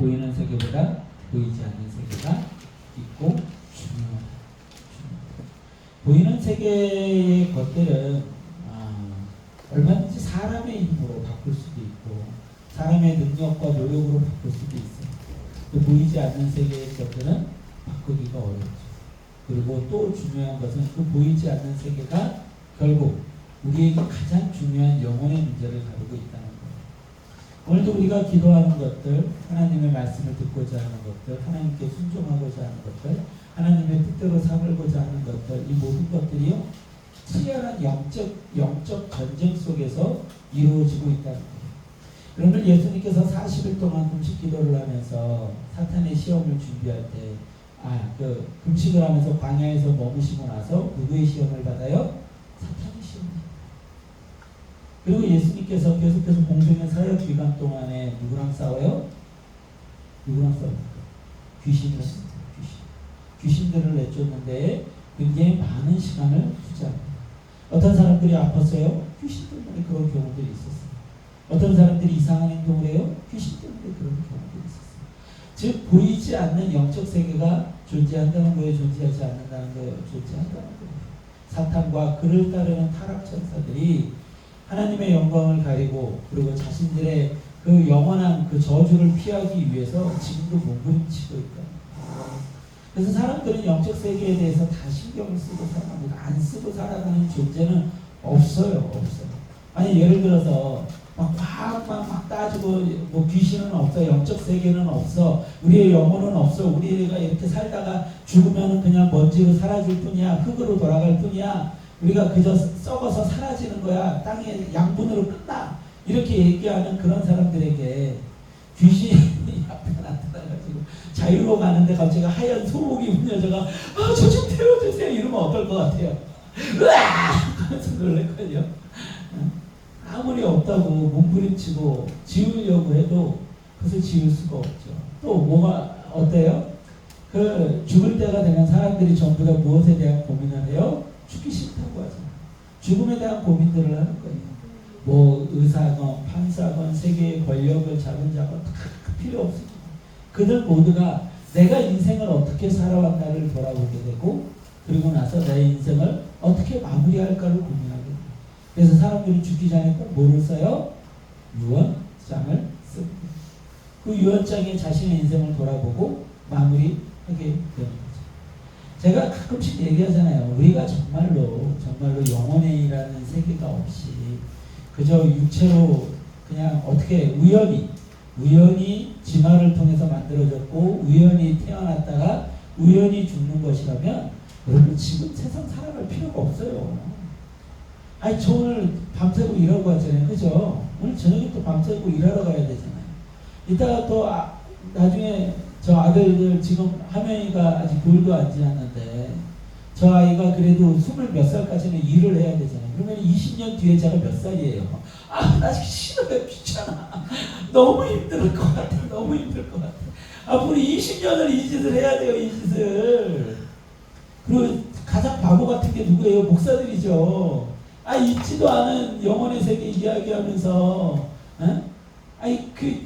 보이는 세계보다 보이지 않는 세계가 있고 중요하다. 보이는 세계의 것들은 얼마든지 사람의 힘으로 바꿀 수도 있고 사람의 능력과 노력으로 바꿀 수도 있어요. 또 보이지 않는 세계의 것들은 바꾸기가 어렵죠. 그리고 또 중요한 것은 그 보이지 않는 세계가 결국 우리에게 가장 중요한 영혼의 문제를 다루고 있다는 거예요. 오늘도 우리가 기도하는 것들, 하나님의 말씀을 듣고자 하는 것들, 하나님께 순종하고자 하는 것들, 하나님의 뜻대로 삼을고자 하는 것들, 이 모든 것들이요 치열한 영적 전쟁 속에서 이루어지고 있다는 거예요. 여러분, 예수님께서 40일 동안 금식 기도를 하면서 사탄의 시험을 준비할 때 금식을 하면서 광야에서 머무시고 나서 누구의 시험을 받아요? 사탄의 시험을. 그리고 예수님께서 계속해서 공생의 사역 기간 동안에 누구랑 싸워요? 누구랑 싸웁니까? 귀신이랑 싸워요. 귀신들을 내쫓는데 굉장히 많은 시간을 투자합니다. 어떤 사람들이 아팠어요? 귀신 때문에 그런 경우들이 있었어요. 어떤 사람들이 이상한 행동을 해요? 귀신 때문에 그런 경우들이 있었어요. 즉 보이지 않는 영적 세계가 존재한다는 거예요? 존재하지 않는다는 거예요? 존재한다는 거예요. 사탄과 그를 따르는 타락 천사들이 하나님의 영광을 가리고 그리고 자신들의 그 영원한 그 저주를 피하기 위해서 지금도 몸부림치고 있다. 그래서 사람들은 영적 세계에 대해서 다 신경을 쓰고 살아갑니다. 안 쓰고 살아가는 존재는 없어요. 없어요. 아니 예를 들어서 막 과학만 막 따지고 뭐 귀신은 없어, 영적 세계는 없어, 우리의 영혼은 없어, 우리가 이렇게 살다가 죽으면 그냥 먼지로 사라질 뿐이야, 흙으로 돌아갈 뿐이야, 우리가 그저 썩어서 사라지는 거야, 땅의 양분으로 끝나, 이렇게 얘기하는 그런 사람들에게 귀신이 앞에 나타나가지고 자유로 가는데 갑자기 하얀 소목이 운여져가 저 좀 태워주세요 이러면 어떨 것 같아요? 으아! 하면서 놀랄걸요. 아무리 없다고 몸부림치고 지우려고 해도 그것을 지울 수가 없죠. 또 뭐가 어때요? 그 죽을 때가 되면 사람들이 전부 다 무엇에 대한 고민을 해요? 죽기 싫다고 하죠. 죽음에 대한 고민들을 하는 거예요. 뭐 의사건 판사건 세계의 권력을 잡은 자건 다 필요 없습니다. 그들 모두가 내가 인생을 어떻게 살아왔나를 돌아보게 되고 그리고 나서 내 인생을 어떻게 마무리할까를 고민하게 돼요. 그래서 사람들이 죽기 전에 꼭 뭐를 써요? 유언장을 씁니다. 그 유언장에 자신의 인생을 돌아보고 마무리하게 되는 거죠. 제가 가끔씩 얘기하잖아요. 우리가 정말로 영혼이라는 세계가 없이 그저 육체로 그냥 어떻게 우연히 진화를 통해서 만들어졌고 우연히 태어났다가 우연히 죽는 것이라면 여러분 지금 세상 살아갈 필요가 없어요. 아니 저 오늘 밤새고 일하고 왔잖아요. 그죠? 오늘 저녁에 또 밤새고 일하러 가야 되잖아요. 이따가 또 나중에 저 아들들 지금 하명이가 아직 돌도 안 지났는데 저 아이가 그래도 20몇 살까지는 일을 해야 되잖아요. 그러면 20년 뒤에 제가 몇 살이에요? 나 싫어요. 귀찮아. 너무 힘들 것 같아. 너무 힘들 것 같아. 앞으로 20년을 이 짓을 해야 돼요. 이 짓을. 그리고 가장 바보 같은 게 누구예요? 목사들이죠. 있지도 않은 영혼의 세계 이야기하면서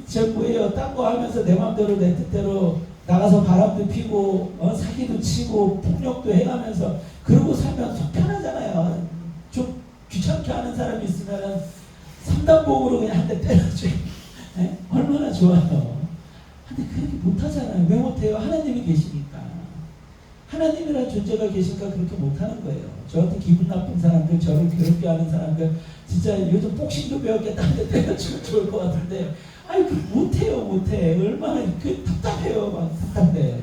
저 뭐예요? 딴 거 하면서 내 맘대로 내 뜻대로 나가서 바람도 피고 사기도 치고 폭력도 해가면서 그러고 살면 속 편하잖아요. 좀 귀찮게 하는 사람이 있으면 삼단봉으로 그냥 한 대 때려주고 얼마나 좋아요. 근데 그렇게 못하잖아요. 왜 못해요? 하나님이 계시니까. 하나님이라는 존재가 계시니까 그렇게 못하는 거예요. 저한테 기분 나쁜 사람들, 저를 괴롭게 하는 사람들 진짜 요즘 복싱도 배웠겠다 한데 때려주면 좋을 것 같은데 못해. 얼마나 답답해요. 막 답답해.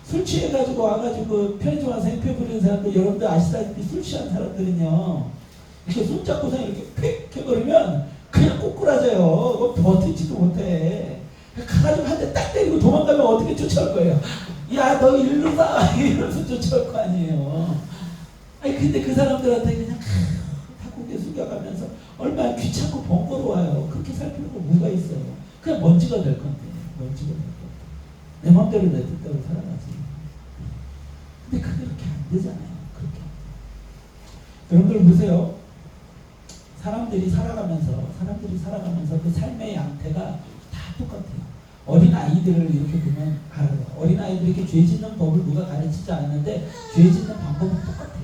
술 취해가지고 와가지고 편의점 와서 행패 부리는 사람들 여러분들 아시다시피 술 취한 사람들은요 이렇게 손잡고서 이렇게 픽 해버리면 그냥 꼬꾸라져요. 그거 버티지도 못해. 가가지고 한 대 딱 때리고 도망가면 어떻게 쫓아올 거예요? 야, 너 일로 가! 이러면서 쫓아올 거 아니에요. 근데 그 사람들한테 그냥 다 고개 숙여가면서 얼마나 귀찮고 번거로워요. 그렇게 살 필요가 뭐가 있어요? 그냥 먼지가 될 건데. 내 맘대로 내 뜻대로 살아가지. 근데 그렇게 안 되잖아요. 그렇게. 여러분들 보세요. 사람들이 살아가면서 그 삶의 양태가 다 똑같아요. 어린 아이들을 이렇게 보면 알아요. 어린 아이들에게 죄 짓는 법을 누가 가르치지 않았는데 죄 짓는 방법은 똑같아요.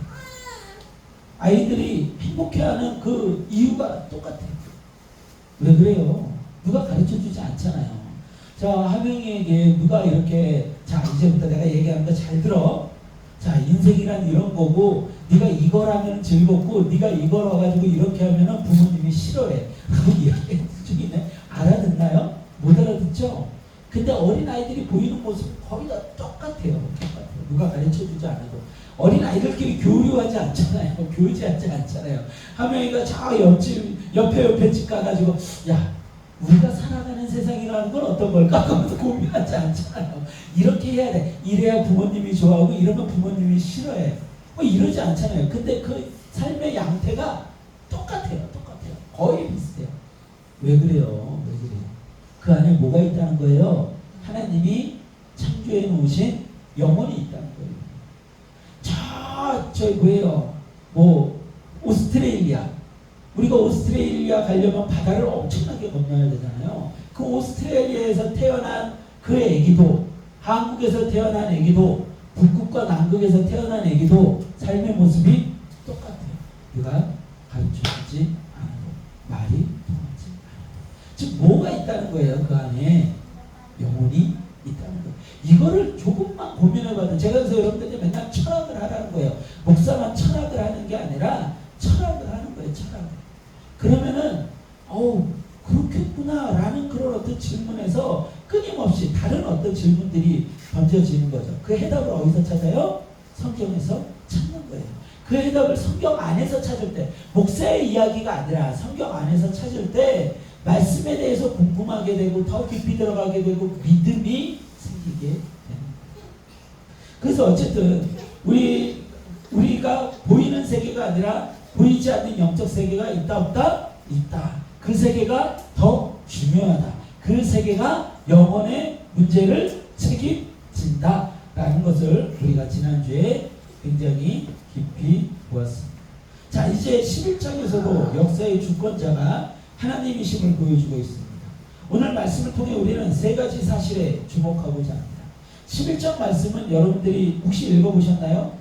아이들이 행복해하는 그 이유가 똑같아요. 왜 그래요? 누가 가르쳐주지 않잖아요. 자, 하명이에게 누가 이렇게, 자, 이제부터 내가 얘기하는 거 잘 들어. 자, 인생이란 이런 거고 네가 이걸 하면 즐겁고 네가 이걸 와가지고 이렇게 하면 부모님이 싫어해. 그거 이야기 중이네. 알아듣나요? 못 알아듣죠? 근데 어린아이들이 보이는 모습 거의 다 똑같아요. 똑같아요. 누가 가르쳐주지 않아도. 어린아이들끼리 교류하지 않잖아요. 교제하지 않잖아요. 하명이가 저 옆에 집 가가지고 야, 우리가 살아가는 세상이라는 건 어떤 걸까? 그러면서 고민하지 않잖아요. 이렇게 해야 돼. 이래야 부모님이 좋아하고 이러면 부모님이 싫어해. 뭐 이러지 않잖아요. 근데 그 삶의 양태가 똑같아요. 똑같아요. 거의 비슷해요. 왜 그래요? 왜 그래요? 그 안에 뭐가 있다는 거예요? 하나님이 창조해 놓으신 영혼이 있다는 거예요. 저기 뭐예요? 뭐 오스트레일리아. 우리가 오스트레일리아 가려면 바다를 엄청나게 건너야 되잖아요. 그 오스트레일리아에서 태어난 그 애기도, 한국에서 태어난 애기도, 북극과 남극에서 태어난 애기도 삶의 모습이 똑같아요. 누가 가르쳐주지 않아도, 말이 통하지 않아도. 즉 뭐가 있다는 거예요? 그 안에 영혼이 있다는 거예요. 이거를 조금만 고민해봐도, 제가 그래서 여러분들한테 맨날 철학을 하라는 거예요. 목사만 철학을 하는 게 아니라 철학을 하는 거예요. 철학을. 그러면은 그렇겠구나 라는 그런 어떤 질문에서 끊임없이 다른 어떤 질문들이 던져지는 거죠. 그 해답을 어디서 찾아요? 성경에서 찾는 거예요. 그 해답을 성경 안에서 찾을 때, 목사의 이야기가 아니라 성경 안에서 찾을 때 말씀에 대해서 궁금하게 되고 더 깊이 들어가게 되고 믿음이 생기게 되는 거예요. 그래서 어쨌든 우리가 보이는 세계가 아니라 보이지 않는 영적 세계가 있다 없다? 있다. 그 세계가 더 중요하다. 그 세계가 영혼의 문제를 책임진다 라는 것을 우리가 지난주에 굉장히 깊이 보았습니다. 자, 이제 11장에서도 역사의 주권자가 하나님이심을 보여주고 있습니다. 오늘 말씀을 통해 우리는 세 가지 사실에 주목하고자 합니다. 11장 말씀은 여러분들이 혹시 읽어보셨나요?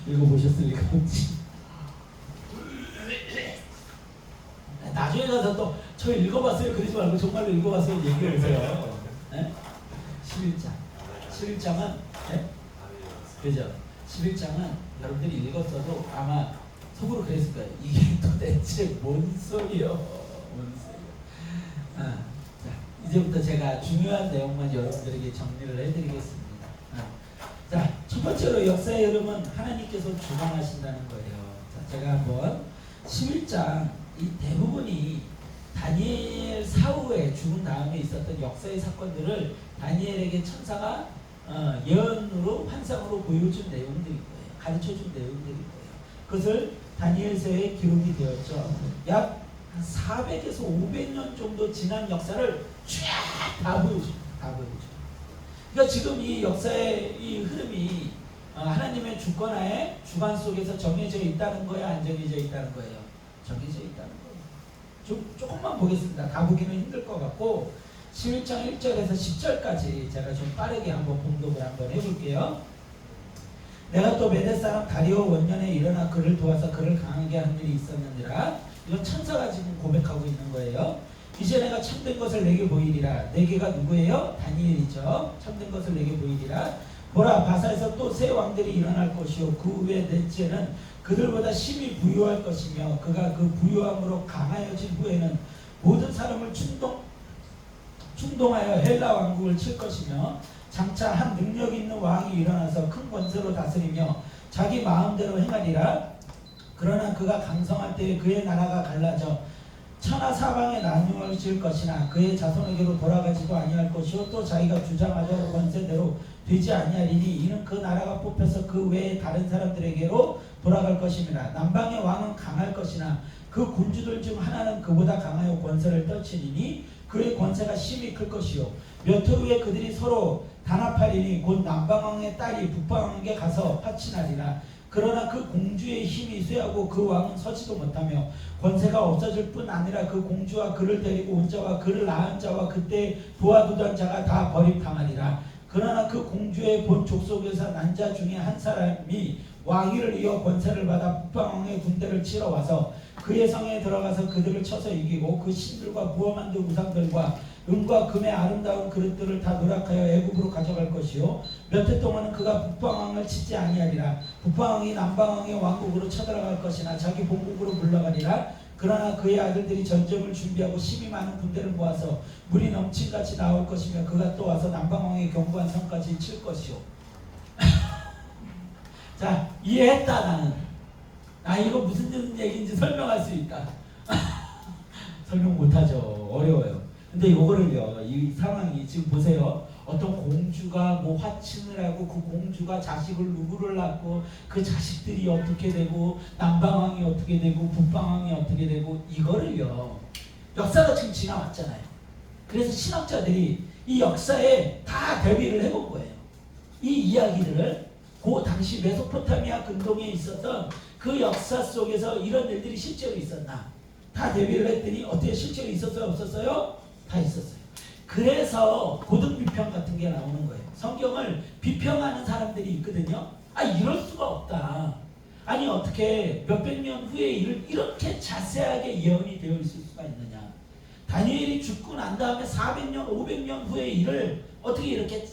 읽어보셨을 리가 없지. 나중에 가서 또 저 읽어봤어요 그러지 말고 정말로 읽어봤어요 얘기해보세요. 네? 11장은 네? 그죠? 11장은 여러분들이 읽었어도 아마 속으로 그랬을 거예요. 이게 도대체 뭔 소리요? 뭔 소리요? 자, 이제부터 제가 중요한 내용만 여러분들에게 정리를 해드리겠습니다. 자, 첫 번째로 역사의 흐름은 하나님께서 주관하신다는 거예요. 자, 제가 한번 11장 이 대부분이 다니엘 사후에 죽은 다음에 있었던 역사의 사건들을 다니엘에게 천사가 예언으로 환상으로 보여준 내용들인 거예요. 가르쳐준 내용들인 거예요. 그것을 다니엘서에 기록이 되었죠. 약 400에서 500년 정도 지난 역사를 쫙 다 보여줍니다. 다 보여줍니다. 그러니까 지금 이 역사의 이 흐름이 하나님의 주권하에 주관 속에서 정해져 있다는 거예요? 안 정해져 있다는 거예요? 정해져 있다는 거예요. 조금만 보겠습니다. 다 보기는 힘들 것 같고 11장 1절에서 10절까지 제가 좀 빠르게 한번 봉독을 한번 해볼게요. 내가 또 메대 사람 다리오 원년에 일어나 그를 도와서 그를 강하게 한 일이 있었느니라. 이건 천사가 지금 고백하고 있는 거예요. 이제 내가 참된 것을 내게 보이리라. 내게가 누구예요? 다니엘이죠. 참된 것을 내게 보이리라. 보라, 바사에서 또 새 왕들이 일어날 것이요 그 후에 넷째는 그들보다 심히 부유할 것이며 그가 그 부유함으로 강하여진 후에는 모든 사람을 충동하여 헬라 왕국을 칠 것이며 장차 한 능력 있는 왕이 일어나서 큰 권세로 다스리며 자기 마음대로 행하리라. 그러나 그가 강성할 때에 그의 나라가 갈라져 천하 사방에 나누어질 것이나 그의 자손에게로 돌아가지도 아니할 것이요 또 자기가 주장하려고 권세대로 되지 아니하리니 이는 그 나라가 뽑혀서 그 외에 다른 사람들에게로 돌아갈 것입니다. 남방의 왕은 강할 것이나 그 군주들 중 하나는 그보다 강하여 권세를 떨치리니 그의 권세가 심히 클 것이요 몇 해 후에 그들이 서로 단합하리니 곧 남방왕의 딸이 북방왕에게 가서 파친하리라. 그러나 그 공주의 힘이 쇠하고 그 왕은 서지도 못하며 권세가 없어질 뿐 아니라 그 공주와 그를 데리고 온 자와 그를 낳은 자와 그때 도와두던 자가 다 버림당하리라. 그러나 그 공주의 본 족속에서 난 자 중에 한 사람이 왕위를 이어 권세를 받아 북방왕의 군대를 치러 와서 그의 성에 들어가서 그들을 쳐서 이기고 그 신들과 무엄한 우상들과 은과 금의 아름다운 그릇들을 다 누락하여 애굽으로 가져갈 것이요 몇 해 동안은 그가 북방왕을 치지 아니하리라. 북방왕이 남방왕의 왕국으로 쳐들어갈 것이나 자기 본국으로 물러가리라. 그러나 그의 아들들이 전쟁을 준비하고 심히 많은 군대를 모아서 물이 넘친같이 나올 것이며 그가 또 와서 남방왕의 견고한 성까지 칠 것이요. 자, 이해했다. 나는 이거 무슨 얘기인지 설명할 수 있다. 설명 못하죠. 어려워요. 근데 이거를요, 이 상황이 지금 보세요. 어떤 공주가 뭐 화친을 하고 그 공주가 자식을 누구를 낳고 그 자식들이 어떻게 되고 남방왕이 어떻게 되고 북방왕이 어떻게 되고 이거를요, 역사가 지금 지나왔잖아요. 그래서 신학자들이 이 역사에 다 대비를 해본 거예요. 이 이야기들을 그 당시 메소포타미아 근동에 있었던 그 역사 속에서 이런 일들이 실제로 있었나 다 대비를 했더니 어떻게 실제로 있었어요? 없었어요? 다 있었어요. 그래서 고등 비평 같은 게 나오는 거예요. 성경을 비평하는 사람들이 있거든요. 이럴 수가 없다. 아니 어떻게 몇백 년 후에 이렇게 자세하게 예언이 되어 있을 수가 있느냐. 다니엘이 죽고 난 다음에 400년, 500년 후의 일을 어떻게 이렇게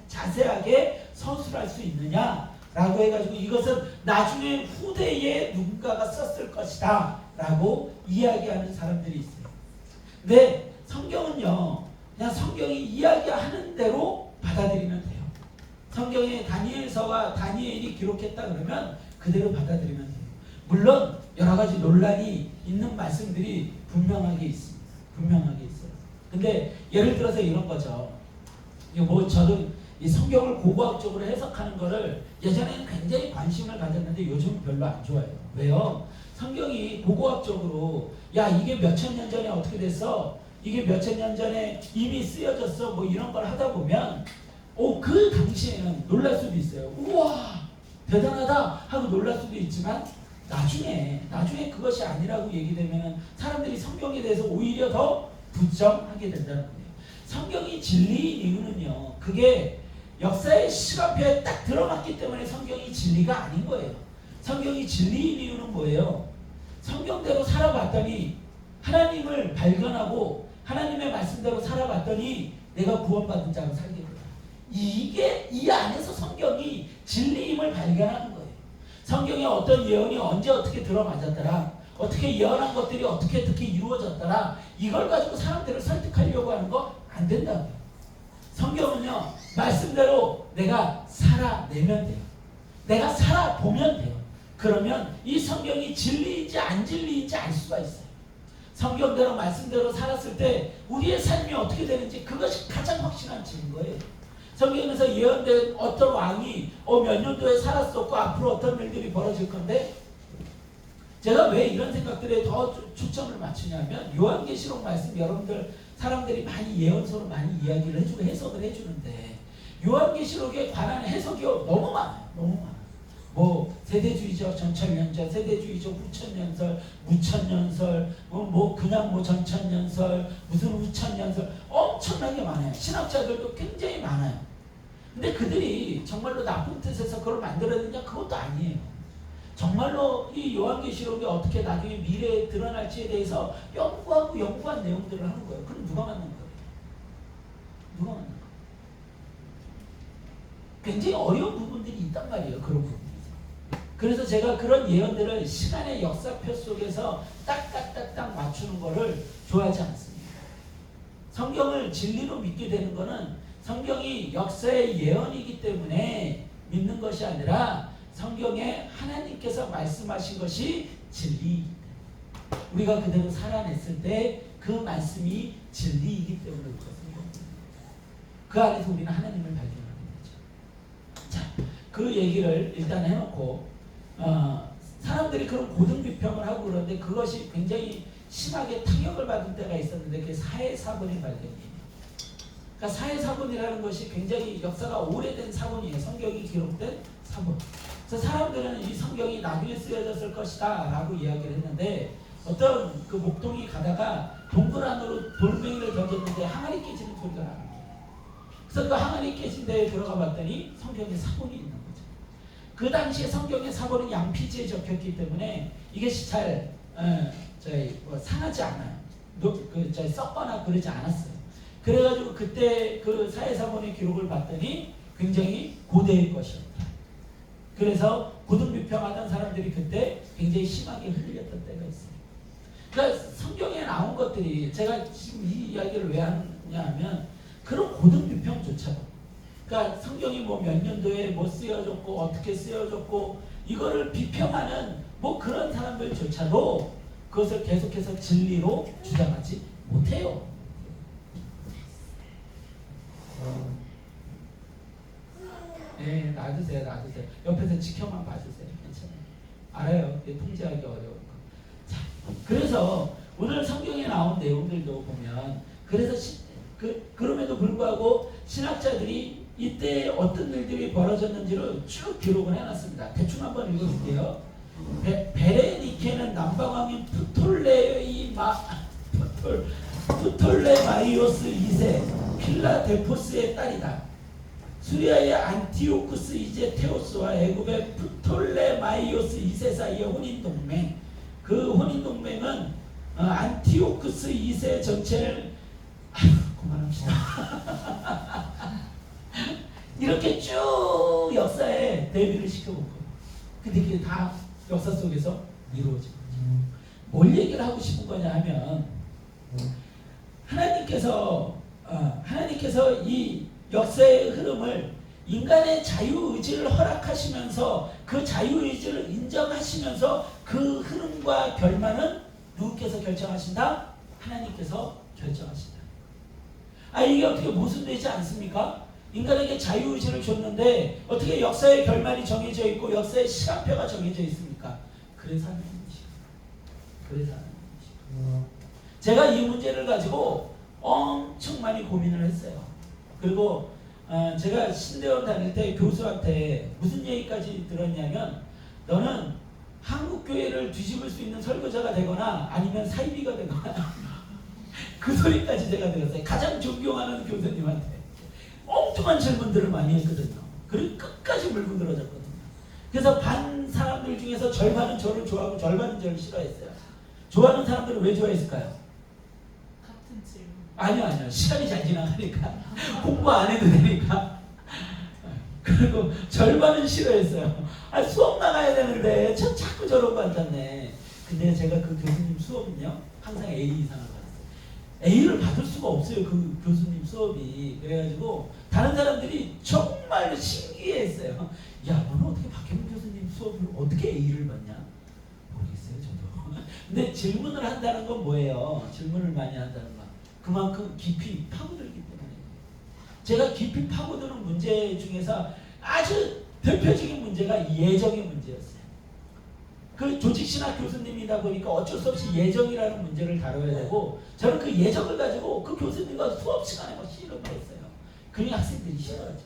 자세하게 서술할 수 있느냐 라고 해가지고 이것은 나중에 후대에 누군가가 썼을 것이다 라고 이야기하는 사람들이 있어요. 근데 성경은요, 그냥 성경이 이야기하는 대로 받아들이면 돼요. 성경에 다니엘서와 다니엘이 기록했다 그러면 그대로 받아들이면 돼요. 물론 여러 가지 논란이 있는 말씀들이 분명하게 있습니다. 분명하게 있어요. 근데 예를 들어서 이런 거죠. 뭐 저는 이 성경을 고고학적으로 해석하는 거를 예전에는 굉장히 관심을 가졌는데 요즘은 별로 안 좋아해요. 왜요? 성경이 고고학적으로 야 이게 몇천 년 전에 어떻게 됐어? 이게 몇천 년 전에 이미 쓰여졌어? 뭐 이런 걸 하다 보면 그 당시에는 놀랄 수도 있어요. 우와 대단하다 하고 놀랄 수도 있지만 나중에 그것이 아니라고 얘기되면 사람들이 성경에 대해서 오히려 더 부정하게 된다는 거예요. 성경이 진리인 이유는요, 그게 역사의 시간표에 딱 들어갔기 때문에 성경이 진리가 아닌 거예요. 성경이 진리인 이유는 뭐예요? 성경대로 살아봤더니 하나님을 발견하고 하나님의 말씀대로 살아봤더니 내가 구원받은 자로 살게 된다. 이게 이 안에서 성경이 진리임을 발견하는 거예요. 성경에 어떤 예언이 언제 어떻게 들어맞았더라, 어떻게 예언한 것들이 어떻게 이루어졌더라, 이걸 가지고 사람들을 설득하려고 하는 거 안 된다고요. 성경은요, 말씀대로 내가 살아내면 돼요. 내가 살아보면 돼요. 그러면 이 성경이 진리인지 안 진리인지 알 수가 있어요. 성경대로 말씀대로 살았을 때 우리의 삶이 어떻게 되는지 그것이 가장 확실한 증거예요. 성경에서 예언된 어떤 왕이 몇 년도에 살았었고 앞으로 어떤 일들이 벌어질 건데, 제가 왜 이런 생각들에 더 초점을 맞추냐면 요한계시록 말씀 여러분들 사람들이 많이 예언서로 많이 이야기를 해주고 해석을 해주는데 요한계시록에 관한 해석이 너무 많아요. 너무 많아요. 뭐 세대주의적 전천년설, 세대주의적 후천년설, 무천년설, 그냥 전천년설, 무슨 후천년설 엄청나게 많아요. 신학자들도 굉장히 많아요. 근데 그들이 정말로 나쁜 뜻에서 그걸 만들어냈냐? 그것도 아니에요. 정말로 이 요한계시록이 어떻게 나중에 미래에 드러날지에 대해서 연구한 내용들을 하는 거예요. 그럼 누가 맞는 거예요? 누가 맞는 거예요? 굉장히 어려운 부분들이 있단 말이에요. 그런 부분이. 그래서 제가 그런 예언들을 시간의 역사표 속에서 딱딱딱딱 맞추는 거를 좋아하지 않습니다. 성경을 진리로 믿게 되는 거는 성경이 역사의 예언이기 때문에 믿는 것이 아니라 성경에 하나님께서 말씀하신 것이 진리이기 때문에 우리가 그대로 살아냈을 때 그 말씀이 진리이기 때문에 그렇습니다. 그 안에서 우리는 하나님을 발견하는 거죠. 자, 그 얘기를 일단 해놓고 사람들이 그런 고등 비평을 하고 그러는데 그것이 굉장히 심하게 타격을 받은 때가 있었는데 그게 사해사본의 발견이에요. 그러니까 사해사본이라는 것이 굉장히 역사가 오래된 사본이에요. 성경이 기록된 사본. 그래서 사람들은 이 성경이 나중에 쓰여졌을 것이다 라고 이야기를 했는데 어떤 그 목동이 가다가 동굴 안으로 돌멩이를 던졌는데 항아리 깨지는 소리가 나는 거예요. 그래서 그 항아리 깨진 데에 들어가 봤더니 성경에 사본이 있는 거죠. 그 당시에 성경의 사본은 양피지에 적혔기 때문에 이것이 잘 상하지 않아요. 썩거나 그러지 않았어요. 그래가지고 그때 그 사회사본의 기록을 봤더니 굉장히 고대의 것이었다. 그래서 고등비평하던 사람들이 그때 굉장히 심하게 흘렸던 때가 있어요. 그러니까 성경에 나온 것들이 제가 지금 이 이야기를 왜 하냐 하면 그런 고등비평조차도 그러니까 성경이 뭐 몇 년도에 뭐 쓰여졌고 어떻게 쓰여졌고 이거를 비평하는 뭐 그런 사람들조차도 그것을 계속해서 진리로 주장하지 못해요. 네, 놔두세요. 옆에서 지켜만 봐주세요. 괜찮아요. 알아요. 통제하기 어려운 거. 자, 그래서 오늘 성경에 나온 내용들도 보면 그래서 그럼에도 불구하고 신학자들이 이때 어떤 일들이 벌어졌는지를 쭉 기록을 해놨습니다. 대충 한번 읽어볼게요. 베레니케는 남방왕인 프톨레마이오스 2세 필라델포스의 딸이다. 수리아의 안티오쿠스 이제 테오스와 애굽의 프톨레마이오스 2세 사이의 혼인동맹. 그 혼인동맹은 안티오쿠스 2세 전체를 그만합시다. 이렇게 쭉 역사에 대비를 시켜본 거예요. 근데 이게 다 역사 속에서 이루어진 거죠. 뭘 얘기를 하고 싶은 거냐 하면 하나님께서 이 역사의 흐름을 인간의 자유의지를 허락하시면서 그 자유의지를 인정하시면서 그 흐름과 결말은 누구께서 결정하신다? 하나님께서 결정하신다. 이게 어떻게 모순되지 않습니까? 인간에게 자유의지를 줬는데 어떻게 역사의 결말이 정해져 있고 역사의 시간표가 정해져 있습니까? 그래서 하는 것이죠. 제가 이 문제를 가지고 엄청 많이 고민을 했어요. 그리고 제가 신대원 다닐 때 교수한테 무슨 얘기까지 들었냐면 너는 한국교회를 뒤집을 수 있는 설교자가 되거나 아니면 사이비가 되거나 그 소리까지 제가 들었어요. 가장 존경하는 교수님한테 엉뚱한 질문들을 많이 했거든요. 그리고 끝까지 물고 늘어졌거든요. 그래서 반 사람들 중에서 절반은 저를 좋아하고 절반은 저를 싫어했어요. 좋아하는 사람들은 왜 좋아했을까요? 같은 질문. 아니요. 시간이 잘 지나가니까 공부 안 해도 되니까. 그리고 절반은 싫어했어요. 수업 나가야 되는데 자꾸 저런 거 앉았네. 근데 제가 그 교수님 수업은요 항상 A 이상을 받았어요. A를 받을 수가 없어요. 그 교수님 수업이. 그래가지고 다른 사람들이 정말 신기해했어요. 야, 너는 어떻게 박혜민 교수님 수업을 어떻게 A를 받냐? 모르겠어요, 저도. 근데 질문을 한다는 건 뭐예요? 질문을 많이 한다는 건 그만큼 깊이 파고들기 때문에. 제가 깊이 파고드는 문제 중에서 아주 대표적인 문제가 예정의 문제였어요. 그 조직신학 교수님이다 보니까 어쩔 수 없이 예정이라는 문제를 다뤄야 되고 저는 그 예정을 가지고 그 교수님과 수업 시간에 막 씨름을 했어요. 그러니 학생들이 싫어하죠.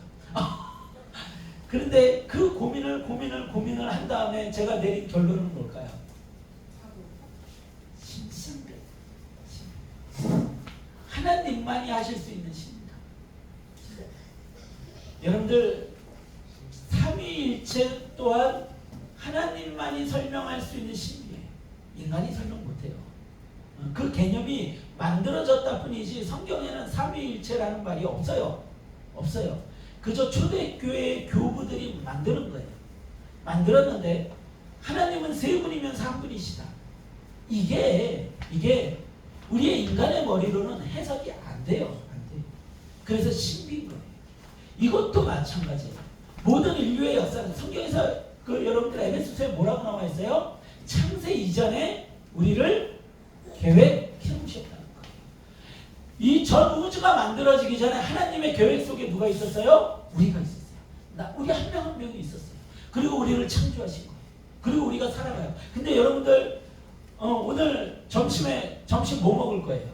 그런데 그 고민을 한 다음에 제가 내린 결론은 뭘까요? 신비. 하나님만이 하실 수 있는 신입니다. 여러분들 삼위일체 또한 하나님만이 설명할 수 있는 신비예요. 인간이 설명 못해요. 그 개념이 만들어졌다 뿐이지 성경에는 삼위일체라는 말이 없어요. 그저 초대교회 교부들이 만드는 거예요. 만들었는데 하나님은 세 분이면서 한 분이시다. 이게 우리의 인간의 머리로는 해석이 안 돼요. 그래서 신비인 거예요. 이것도 마찬가지예요. 모든 인류의 역사는 성경에서 여러분들 에베소서에 뭐라고 나와 있어요? 창세 이전에 우리를 계획해 놓으셨다는 거예요. 이 전 우주가 만들어지기 전에 하나님의 계획 속에 누가 있었어요? 우리가 있었어요. 우리 한 명 한 명이 있었어요. 그리고 우리를 창조하신 거예요. 그리고 우리가 살아가요. 근데 여러분들 오늘 점심 뭐 먹을 거예요?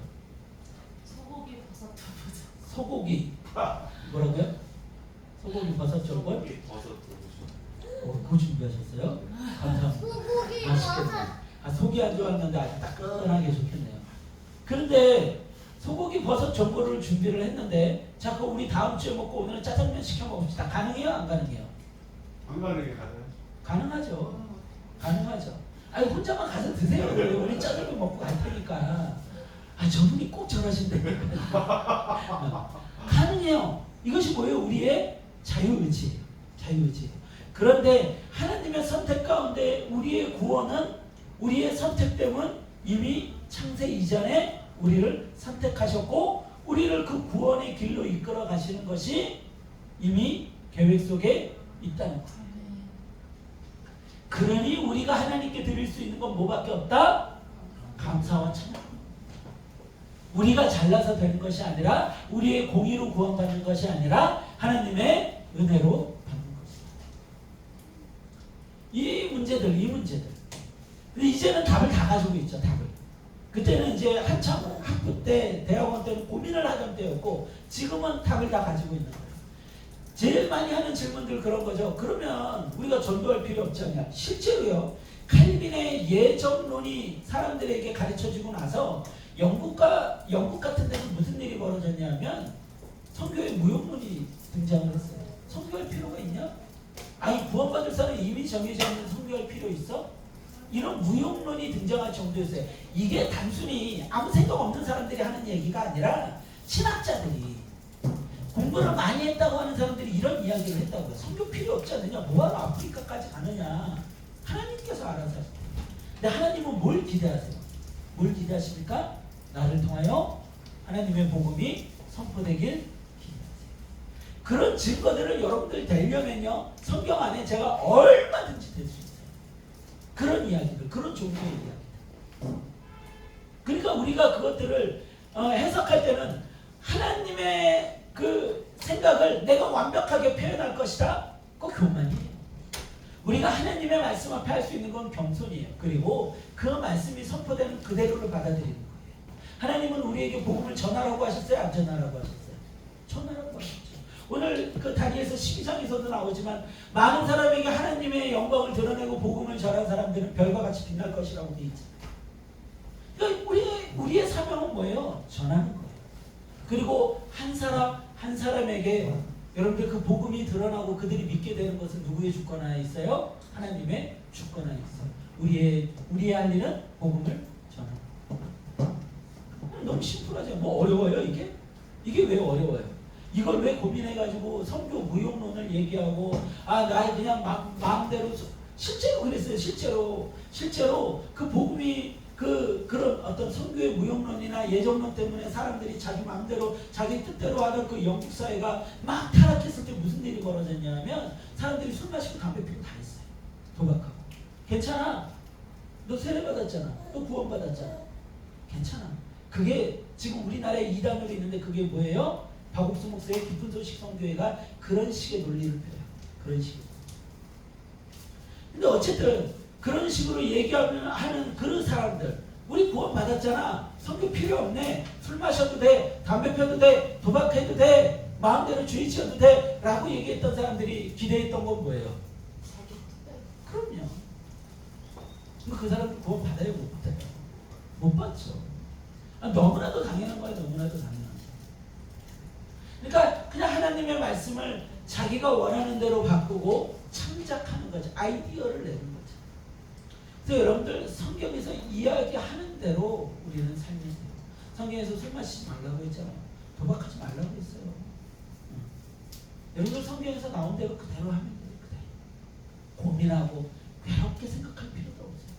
소고기 버섯 두부전. 소고기. 뭐라고요? 소고기 버섯 전골? 그거 준비하셨어요? 감사합니다. 소고기 맛있겠네. 버섯. 속이 안 좋았는데 아주 따끈하게 좋겠네요. 그런데 소고기 버섯 전골을 준비를 했는데 자꾸 우리 다음 주에 먹고 오늘은 짜장면 시켜 먹읍시다. 가능해요? 안 가능해요? 안 가는 게 가능. 가능하죠. 가능하죠. 아니 혼자만 가서 드세요. 우리 짜장면 먹고 갈 테니까. 아 저분이 꼭 저러신다니까. 가능해요. 이것이 뭐예요? 우리의 자유의지예요. 자유의지예요. 그런데 하나님의 선택 가운데 우리의 구원은 우리의 선택됨은 이미 창세 이전에 우리를 선택하셨고 우리를 그 구원의 길로 이끌어 가시는 것이 이미 계획 속에 있다는 거예요. 그러니 우리가 하나님께 드릴 수 있는 건 뭐밖에 없다? 감사와 찬양. 우리가 잘나서 되는 것이 아니라 우리의 공의로 구원받는 것이 아니라 하나님의 은혜로 받는 것이다. 이 문제들. 근데 이제는 답을 다 가지고 있죠. 답을. 그때는 이제 한참 학부 때, 대학원 때는 고민을 하던 때였고 지금은 답을 다 가지고 있는 거예요. 제일 많이 하는 질문들 그런 거죠. 그러면 우리가 전도할 필요 없잖아요. 실제로요. 칼빈의 예정론이 사람들에게 가르쳐지고 나서 영국 같은 데는 무슨 일이 벌어졌냐면 선교의 무용론이 등장을 했어요. 선교할 필요가 있냐? 아니 구원받을 사람이 이미 정해져 있는 선교할 필요 있어? 이런 무용론이 등장할 정도였어요. 이게 단순히 아무 생각 없는 사람들이 하는 얘기가 아니라 신학자들이 공부를 많이 했다고 하는 사람들이 이런 이야기를 했다고요. 선교 필요 없지 않느냐? 뭐하러 아프리카까지 가느냐? 하나님께서 알아서 하세요. 근데 하나님은 뭘 기대하세요? 뭘 기대하십니까? 나를 통하여 하나님의 복음이 선포되길 기대하세요. 그런 증거들을 여러분들 되려면요. 성경 안에 제가 얼마든지 될 수 있어요. 그런 이야기들, 그런 종류의 이야기들. 그러니까 우리가 그것들을 해석할 때는 하나님의 그 생각을 내가 완벽하게 표현할 것이다. 그거 교만이에요. 우리가 하나님의 말씀 앞에 할 수 있는 건 겸손이에요. 그리고 그 말씀이 선포되는 그대로를 받아들이는 거예요. 하나님은 우리에게 복음을 전하라고 하셨어요? 안 전하라고 하셨어요? 전하라고 하셨죠. 오늘 그 다니엘서 12장에서도 나오지만 많은 사람에게 하나님의 영광을 드러내고 복음을 전한 사람들은 별과 같이 빛날 것이라고 되어 있잖아요. 그러니까 우리의 사명은 뭐예요? 전하는 거예요. 그리고 한 사람에게 여러분들 그 복음이 드러나고 그들이 믿게 되는 것은 누구의 주권하에 있어요? 하나님의 주권하에 있어요. 우리의 할 일은 복음을 전하는. 너무 심플하죠. 뭐 어려워요 이게? 이게 왜 어려워요? 이걸 왜 고민해가지고 선교 무용론을 얘기하고 나 그냥 마음대로 실제로 그랬어요. 실제로 그 복음이 그런 어떤 선교의 무용론이나 예정론 때문에 사람들이 자기 마음대로 자기 뜻대로 하던 그 영국 사회가 막 타락했을 때 무슨 일이 벌어졌냐면 사람들이 술 마시고 담배 피고 다 했어요. 도박하고. 괜찮아. 너 세례 받았잖아. 너 구원 받았잖아. 괜찮아. 그게 지금 우리나라에 이단으로 있는데 그게 뭐예요? 박옥수 목사의 깊은 소식 선교회가 그런 식의 논리를 펴요. 그런 식으로. 근데 어쨌든 그런 식으로 얘기하는 그런 사람들, 우리 구원 받았잖아. 선교 필요 없네. 술 마셔도 돼. 담배 펴도 돼. 도박해도 돼. 마음대로 주의 지어도 돼. 라고 얘기했던 사람들이 기대했던 건 뭐예요? 그럼요. 그 사람들 구원 받아요? 못 받아요? 못 받죠. 너무나도 당연한 거예요. 너무나도 당연한 거예요. 그러니까 그냥 하나님의 말씀을 자기가 원하는 대로 바꾸고 창작하는 거죠. 아이디어를 내는 거죠. 그래서 여러분들 성경에서 이야기하는 대로 우리는 살면 돼요. 성경에서 술 마시지 말라고 했잖아요. 도박하지 말라고 했어요. 여러분들 성경에서 나온 대로 그대로 하면 돼요. 그대로. 고민하고 괴롭게 생각할 필요도 없어요.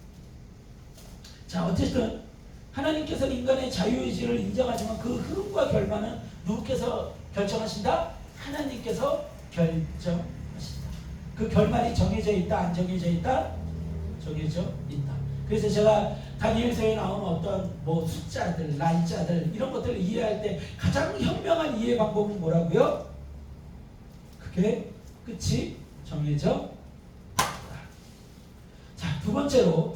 자, 어쨌든 하나님께서 인간의 자유의지를 인정하지만 그 흐름과 결말은 누구께서 결정하신다? 하나님께서 결정하신다. 그 결말이 정해져 있다, 안 정해져 있다? 정해져 있다. 그래서 제가 다니엘서에 나오는 어떤 뭐 숫자들, 날짜들 이런 것들을 이해할 때 가장 현명한 이해 방법은 뭐라고요? 그게 끝이 정해져 있다. 자, 두 번째로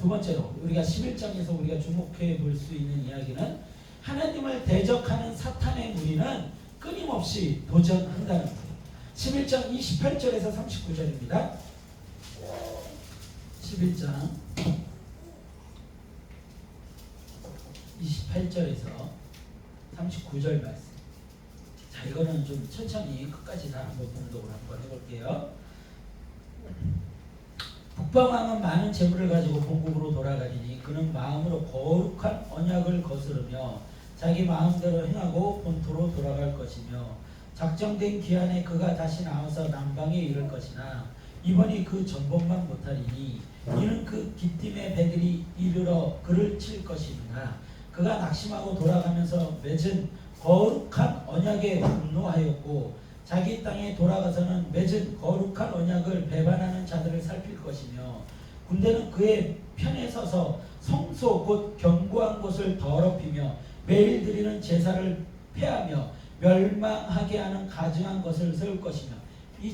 우리가 11장에서 우리가 주목해 볼 수 있는 이야기는 하나님을 대적하는 사탄의 무리는 끊임없이 도전한다는 거예요. 11장 28절에서 39절입니다. 11장 28절에서 39절 말씀. 자, 이거는 좀 천천히 끝까지 다 한번 봉독을 한번 해볼게요. 북방왕은 많은 재물을 가지고 본국으로 돌아가리니 그는 마음으로 거룩한 언약을 거스르며 자기 마음대로 행하고 본토로 돌아갈 것이며 작정된 기한에 그가 다시 나와서 남방에 이를 것이나 이번이 그 전번만 못하리니 이는 그 기띔의 배들이 이르러 그를 칠 것이니라. 그가 낙심하고 돌아가면서 맺은 거룩한 언약에 분노하였고 자기 땅에 돌아가서는 맺은 거룩한 언약을 배반하는 자들을 살필 것이며 군대는 그의 편에 서서 성소 곧 견고한 곳을 더럽히며 매일 드리는 제사를 폐하며 멸망하게 하는 가증한 것을 세울 것이며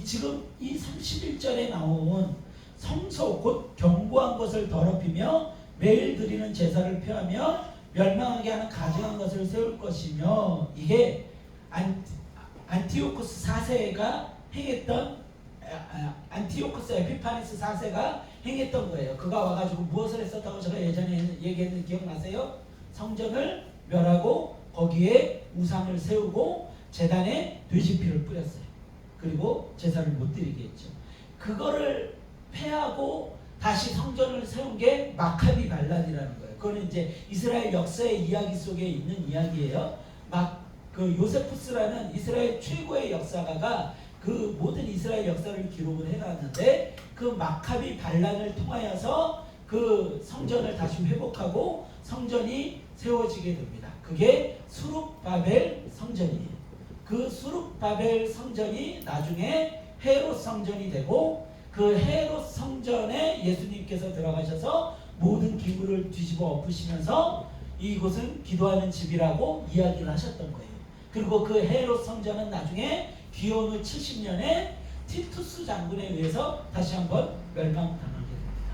지금 이 31절에 나온 성소 곧 견고한 것을 더럽히며 매일 드리는 제사를 폐하며 멸망하게 하는 가증한 것을 세울 것이며 이게 안티오코스 4세가 행했던 안티오코스 에피파네스 4세가 행했던 거예요. 그가 와가지고 무엇을 했었다고 제가 예전에 얘기했는데 기억나세요? 성전을 멸하고 거기에 우상을 세우고 제단에 돼지피를 뿌렸어요. 그리고 제사를 못 드리게 했죠. 그거를 폐하고 다시 성전을 세운 게 마카비 반란이라는 거예요. 그거는 이제 이스라엘 역사의 이야기 속에 있는 이야기예요. 그 요세푸스라는 이스라엘 최고의 역사가가 그 모든 이스라엘 역사를 기록을 해놨는데 그 마카비 반란을 통하여서 그 성전을 다시 회복하고 성전이 세워지게 됩니다. 그게 수룹바벨 성전이에요. 그 수룹바벨 성전이 나중에 헤롯 성전이 되고 그 헤롯 성전에 예수님께서 들어가셔서 모든 기구를 뒤집어 엎으시면서 이곳은 기도하는 집이라고 이야기를 하셨던 거예요. 그리고 그 헤롯 성전은 나중에 기원후 70년에 티투스 장군에 의해서 다시 한번 멸망당하게 됩니다.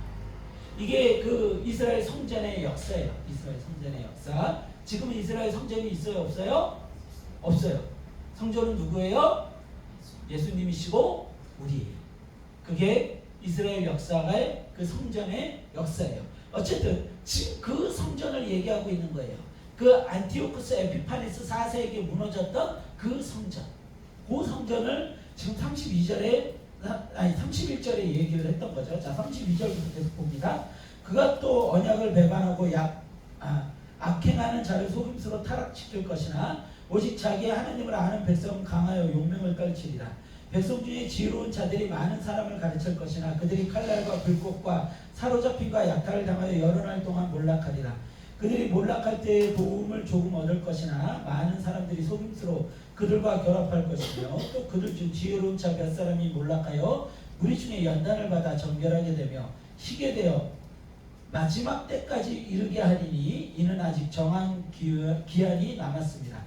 이게 그 이스라엘 성전의 역사예요. 이스라엘 성전의 역사. 지금은 이스라엘 성전이 있어요? 없어요? 없어요. 성전은 누구예요? 예수님이시고 우리예요. 그게 이스라엘 역사의 그 성전의 역사예요. 어쨌든 지금 그 성전을 얘기하고 있는 거예요. 그 안티오코스 에피파네스 4세에게 무너졌던 그 성전. 그 성전을 지금 31절에 얘기를 했던 거죠. 자, 32절부터 계속 봅니다. 그가 또 언약을 배반하고 악행하는 자를 속임수로 타락시킬 것이나 오직 자기의 하나님을 아는 백성은 강하여 용명을 떨치리라. 백성 중에 지혜로운 자들이 많은 사람을 가르칠 것이나 그들이 칼날과 불꽃과 사로잡힘과 약탈을 당하여 여러 날 동안 몰락하리라. 그들이 몰락할 때에 도움을 조금 얻을 것이나 많은 사람들이 속임수로 그들과 결합할 것이며 또 그들 중 지혜로운 자 몇 사람이 몰락하여 무리 중에 연단을 받아 정결하게 되며 희게 되어 마지막 때까지 이르게 하리니 이는 아직 정한 기한이 남았습니다.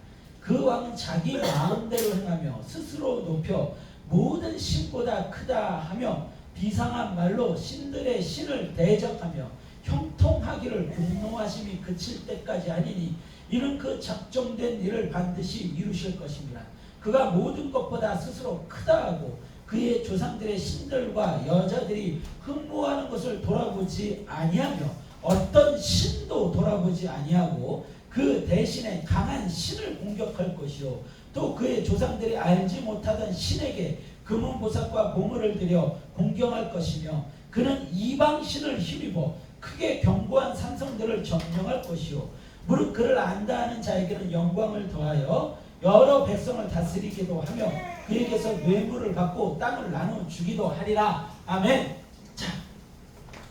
그 왕은 자기 마음대로 행하며 스스로 높여 모든 신보다 크다 하며 비상한 말로 신들의 신을 대적하며 형통하기를 분노하심이 그칠 때까지 하리니 이는 그 작정된 일을 반드시 이루실 것입니다. 그가 모든 것보다 스스로 크다 하고 그의 조상들의 신들과 여자들이 흠모하는 것을 돌아보지 아니하며 어떤 신도 돌아보지 아니하고 그 대신에 강한 신을 공격할 것이요 또 그의 조상들이 알지 못하던 신에게 금은보석과 보물을 들여 공경할 것이며 그는 이방신을 힘입어 크게 견고한 산성들을 점령할 것이요 무릇 그를 안다 하는 자에게는 영광을 더하여 여러 백성을 다스리기도 하며 그에게서 뇌물을 받고 땅을 나누어 주기도 하리라. 아멘. 자,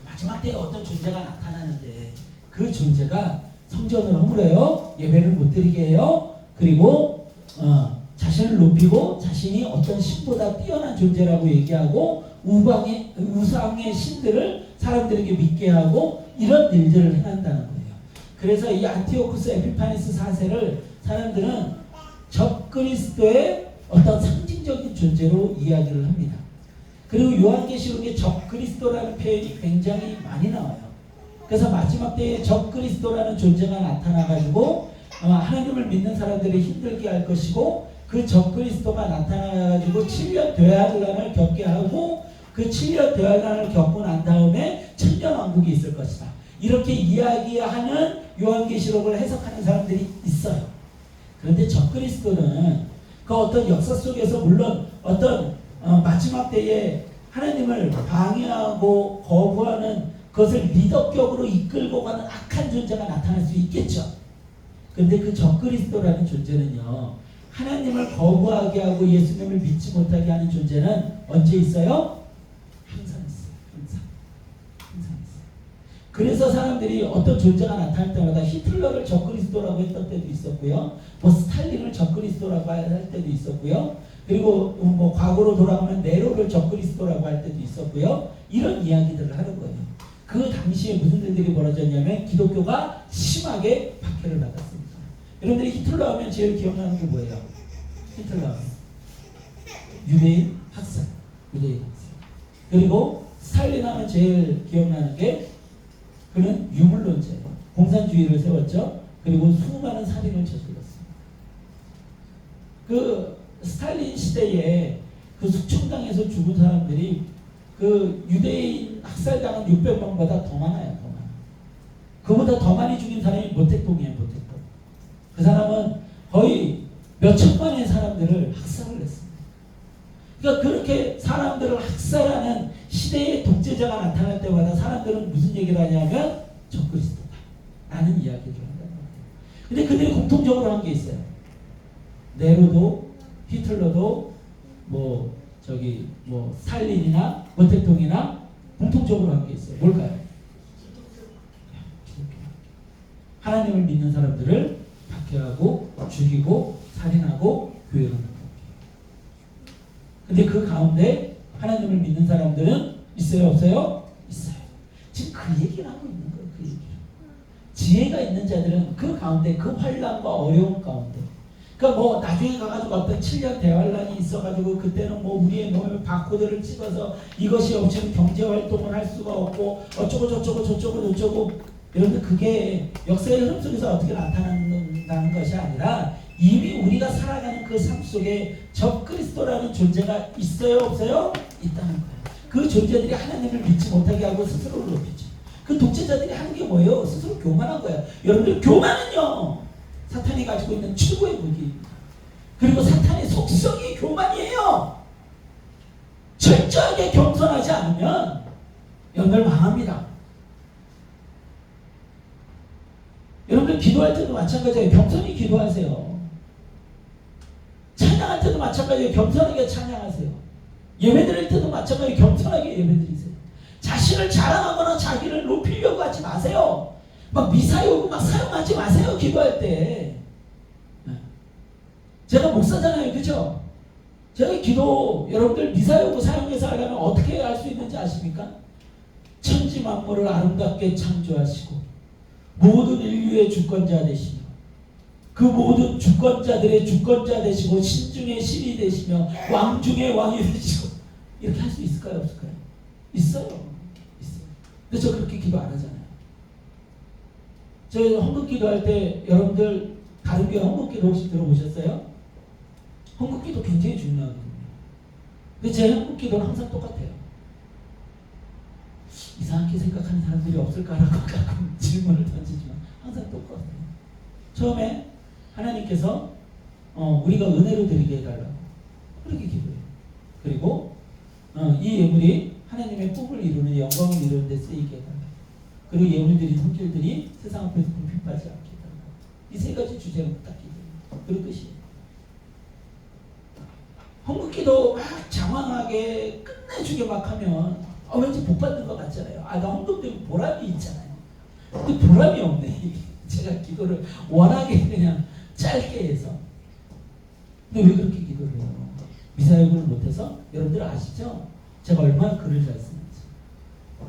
마지막 때에 어떤 존재가 나타나는데 그 존재가 성전을 허물어요. 예배를 못 드리게 해요. 그리고 자신을 높이고 자신이 어떤 신보다 뛰어난 존재라고 얘기하고 우상의 신들을 사람들에게 믿게 하고 이런 일들을 행한다는 거예요. 그래서 이 안티오코스 에피파네스 4세를 사람들은 적그리스도의 어떤 상징적인 존재로 이야기를 합니다. 그리고 요한계시록에 적그리스도라는 표현이 굉장히 많이 나와요. 그래서 마지막 때에 적그리스도라는 존재가 나타나가지고 하나님을 믿는 사람들이 힘들게 할 것이고 그 적그리스도가 나타나가지고 7년 대환란을 겪게 하고 그 7년 대환란을 겪고 난 다음에 천년왕국이 있을 것이다. 이렇게 이야기하는 요한계시록을 해석하는 사람들이 있어요. 그런데 적그리스도는 그 어떤 역사 속에서 물론 어떤 마지막 때에 하나님을 방해하고 거부하는 그것을 리더격으로 이끌고 가는 악한 존재가 나타날 수 있겠죠. 그런데 그 적그리스도라는 존재는요, 하나님을 거부하게 하고 예수님을 믿지 못하게 하는 존재는 언제 있어요? 항상 있어요. 항상 있어요. 그래서 사람들이 어떤 존재가 나타날 때마다 히틀러를 적그리스도라고 했던 때도 있었고요, 뭐 스탈린을 적그리스도라고 할 때도 있었고요, 그리고 뭐 과거로 돌아가면 네로를 적그리스도라고 할 때도 있었고요. 이런 이야기들을 하는 거예요. 그 당시에 무슨 일들이 벌어졌냐면 기독교가 심하게 박해를 받았습니다. 여러분들이 히틀러 하면 제일 기억나는 게 뭐예요? 히틀러 하면 유대인 학살, 유대인 학살. 그리고 스탈린 하면 제일 기억나는 게 그는 유물론자예요. 공산주의를 세웠죠. 그리고 수많은 살인을 저질렀습니다. 그 스탈린 시대에 그 숙청당에서 죽은 사람들이 그 유대인 학살당한 600명보다 더 많아요. 더 많아. 그보다 더 많이 죽인 사람이 모택동이에요. 모택동. 그 사람은 거의 몇 천만의 사람들을 학살을 했습니다. 그러니까 그렇게 사람들을 학살하는 시대의 독재자가 나타날 때마다 사람들은 무슨 얘기를 하냐면 적그리스도다 라는 이야기를 한다는 거예요. 근데 그들이 공통적으로 한 게 있어요. 네로도 히틀러도 뭐 스탈린이나 모택동이나 공통적으로 한 게 있어요. 뭘까요? 하나님을 믿는 사람들을 박해하고 죽이고 살인하고 교회로. 근데 그 가운데 하나님을 믿는 사람들은 있어요, 없어요? 있어요. 지금 그 얘기를 하고 있는 거예요. 그 얘기를. 지혜가 있는 자들은 그 가운데, 그 환난과 어려움 가운데, 그러니까 뭐 나중에 가가지고 어떤 7년 대환란이 있어가지고 그때는 뭐 우리의 몸에 바코드를 찍어서 이것이 없이는 경제 활동을 할 수가 없고 어쩌고 저쩌고 이런데 그게 역사의 흐름 속에서 어떻게 나타난다는 것이 아니라 이미 우리가 살아가는 그 삶 속에 적그리스도라는 존재가 있어요, 없어요? 있다는 거예요. 그 존재들이 하나님을 믿지 못하게 하고 스스로를 높이죠. 그 독재자들이 하는 게 뭐예요? 스스로 교만한 거예요. 여러분들, 교만은요 사탄이 가지고 있는 최고의 무기입니다. 그리고 사탄의 속성이 교만이에요. 철저하게 겸손하지 않으면 여러분들 망합니다. 여러분들 기도할 때도 마찬가지예요. 겸손히 기도하세요. 찬양할 때도 마찬가지예요. 겸손하게 찬양하세요. 예배 드릴 때도 마찬가지예요. 겸손하게 예배 드리세요. 자신을 자랑하거나 자기를 높이려고 하지 마세요. 막 미사여구 막 사용하지 마세요. 기도할 때. 제가 목사잖아요. 그죠? 제가 기도 여러분들 미사여구 사용해서 하려면 어떻게 할 수 있는지 아십니까? 천지 만물을 아름답게 창조하시고 모든 인류의 주권자 되시며 그 모든 주권자들의 주권자 되시고 신중의 신이 되시며 왕중의 왕이 되시고 이렇게 할 수 있을까요? 없을까요? 있어요. 근데 저 그렇게 기도 안 하잖아요. 저 헌금 기도할 때 여러분들 다른 교회 헌금 기도 혹시 들어보셨어요? 헌금 기도 굉장히 중요하거든요. 근데 제 헌금 기도는 항상 똑같아요. 이상하게 생각하는 사람들이 없을까라고 가끔 질문을 던지지만 항상 똑같아요. 처음에 하나님께서 우리가 은혜로 드리게 해달라고 그렇게 기도해요. 그리고 이 예물이 하나님의 꿈을 이루는 영광을 이루는 데 쓰이게 해달라고. 그리고 예물들이 손길들이 세상 앞에서 궁핍하지 않게 해달라고. 이 세 가지 주제로 딱 기도해요. 그런 뜻이에요. 헌금기도 막 장황하게 끝내주게 막 하면 왠지 복 받는 것 같잖아요. 나 헌금 때문에 보람이 있잖아요. 근데 보람이 없네. 제가 기도를 워낙에 그냥 짧게 해서. 근데 왜 그렇게 기도를 해요? 미사여구를 못해서? 여러분들 아시죠? 제가 얼마나 글을 잘 쓰는지.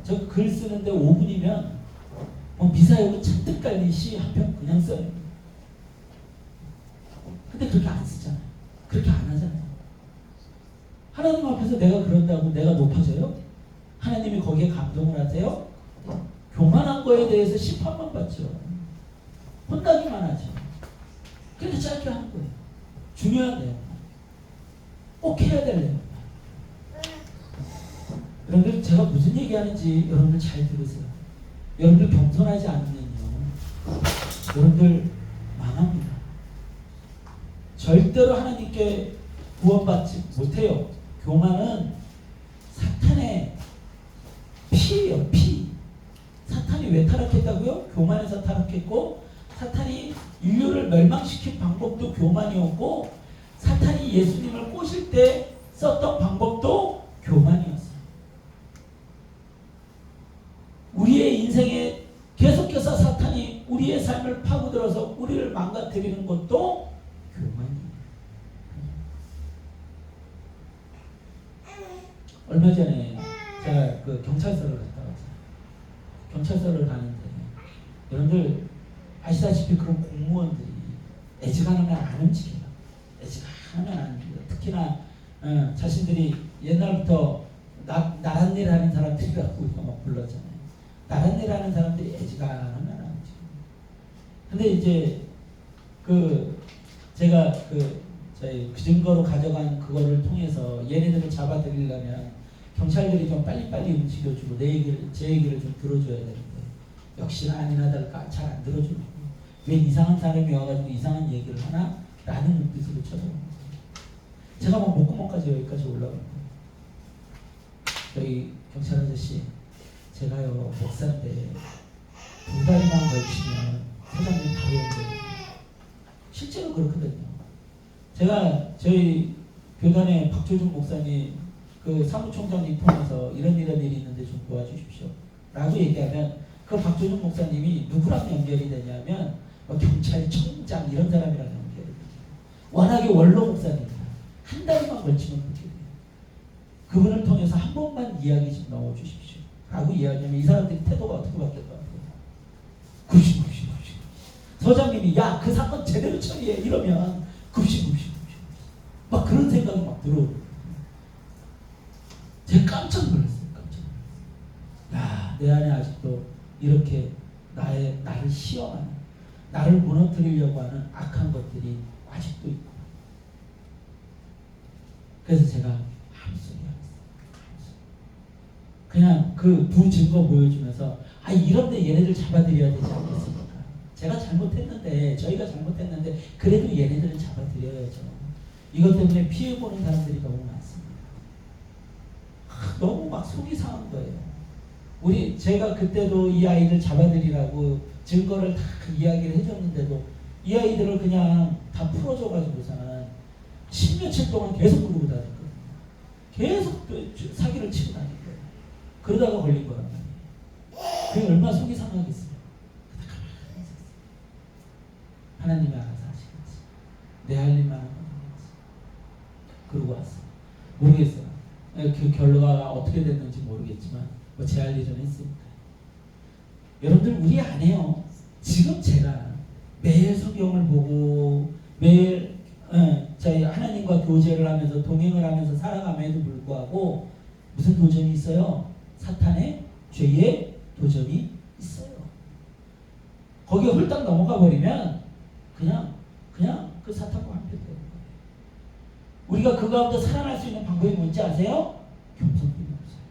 저 글 쓰는데 5분이면 미사여구 잔뜩 깔린 시 한 편 그냥 써요. 근데 그렇게 안 쓰잖아요. 그렇게 안 하잖아요. 하나님 앞에서 내가 그런다고 내가 높아져요? 하나님이 거기에 감동을 하세요? 교만한 거에 대해서 심판만 받죠. 혼나기만 하죠. 그렇게 짧게 하는 거예요. 중요한 내용. 꼭 해야 될 내용. 여러분들 제가 무슨 얘기하는지 여러분들 잘 들으세요. 여러분들 겸손하지 않으면요, 여러분들 망합니다. 절대로 하나님께 구원받지 못해요. 교만은 사탄의 피예요, 피. 사탄이 왜 타락했다고요? 교만에서 타락했고, 사탄이 인류를 멸망시킨 방법도 교만이었고, 사탄이 예수님을 꼬실 때 썼던 방법도 교만이었어요. 우리의 인생에 계속해서 사탄이 우리의 삶을 파고들어서 우리를 망가뜨리는 것도 교만이에요. 얼마 전에 제가 그 경찰서를 갔다 왔어요. 경찰서를 가는데 여러분들 아시다시피 그런 공무원들이 애지간하면 안 움직여요. 애지간하면 안 움직여요. 특히나 자신들이 옛날부터 나란 일 하는 사람들이라고 막 불렀잖아요. 나란 일 하는 사람들이 애지간하면 안 움직여요. 근데 이제 제가 저희 증거로 가져간 그거를 통해서 얘네들을 잡아들이려면 경찰들이 좀 빨리빨리 움직여주고 제 얘기를 좀 들어줘야 되는데 역시나 아니나 다를까 잘 안 들어주고 왜 이상한 사람이 와가지고 이상한 얘기를 하나? 라는 눈빛으로 쳐다보는 거예요. 제가 막 목구멍까지 여기까지 올라가는 거예요. 저희 경찰 아저씨, 제가요 목사인데 2달만 걸치면 사장님 바로 연결해요. 실제로 그렇거든요. 제가 저희 교단의 박조준 목사님 그 사무총장님 통해서 이런 일이 있는데 좀 도와주십시오 라고 얘기하면 그 박조준 목사님이 누구랑 연결이 되냐면 경찰청장 이런 사람이랑 연결이 돼요. 워낙에 원로 목사님이라 한 달만 걸치면 그렇게 돼요. 그분을 통해서 한 번만 이야기 좀 넣어주십시오 라고 이야기하면 이 사람들이 태도가 어떻게 바뀔 것 같아요? 굽신 서장님이 야 그 사건 제대로 처리해 이러면 굽신 막 그런 생각이 막 들어오고 제가 깜짝 놀랐어요. 야, 내 안에 아직도 이렇게 나를 시험하는, 나를 무너뜨리려고 하는 악한 것들이 아직도 있고. 그래서 제가 아무 소리 안 했어요. 그냥 그 두 증거 보여주면서 이런데 얘네들 잡아들여야 되지 않겠습니까? 제가 잘못했는데, 저희가 잘못했는데 그래도 얘네들을 잡아들여야죠. 이것 때문에 피해보는 사람들이 너무 많습니다. 너무 막 속이 상한 거예요. 제가 그때도 이 아이들 잡아들이라고 증거를 다 이야기를 해줬는데도 이 아이들을 그냥 다 풀어줘가지고서는 10며칠 동안 계속 그러고 다녔거든요. 계속 사기를 치고 다닌 거예요. 그러다가 걸린 거란 말이에요. 그게 얼마나 속이 상하겠어요. 하나님이 알아서 하시겠지. 내 할 일만 하면 되겠지. 그러고 왔어요. 모르겠어요. 그 결과가 어떻게 됐는지 모르겠지만 제 할 일은 했으니까. 여러분들 우리 안 해요. 지금 제가 매일 성경을 보고 매일 저희 하나님과 교제를 하면서 동행을 하면서 살아감에도 불구하고 무슨 도전이 있어요? 사탄의 죄의 도전이 있어요. 거기에 홀딱 넘어가 버리면 그냥 그 사탄과 함께 되는 거예요. 우리가 그 가운데 살아날 수 있는 방법이 뭔지 아세요? 겸손뿐이 없어요.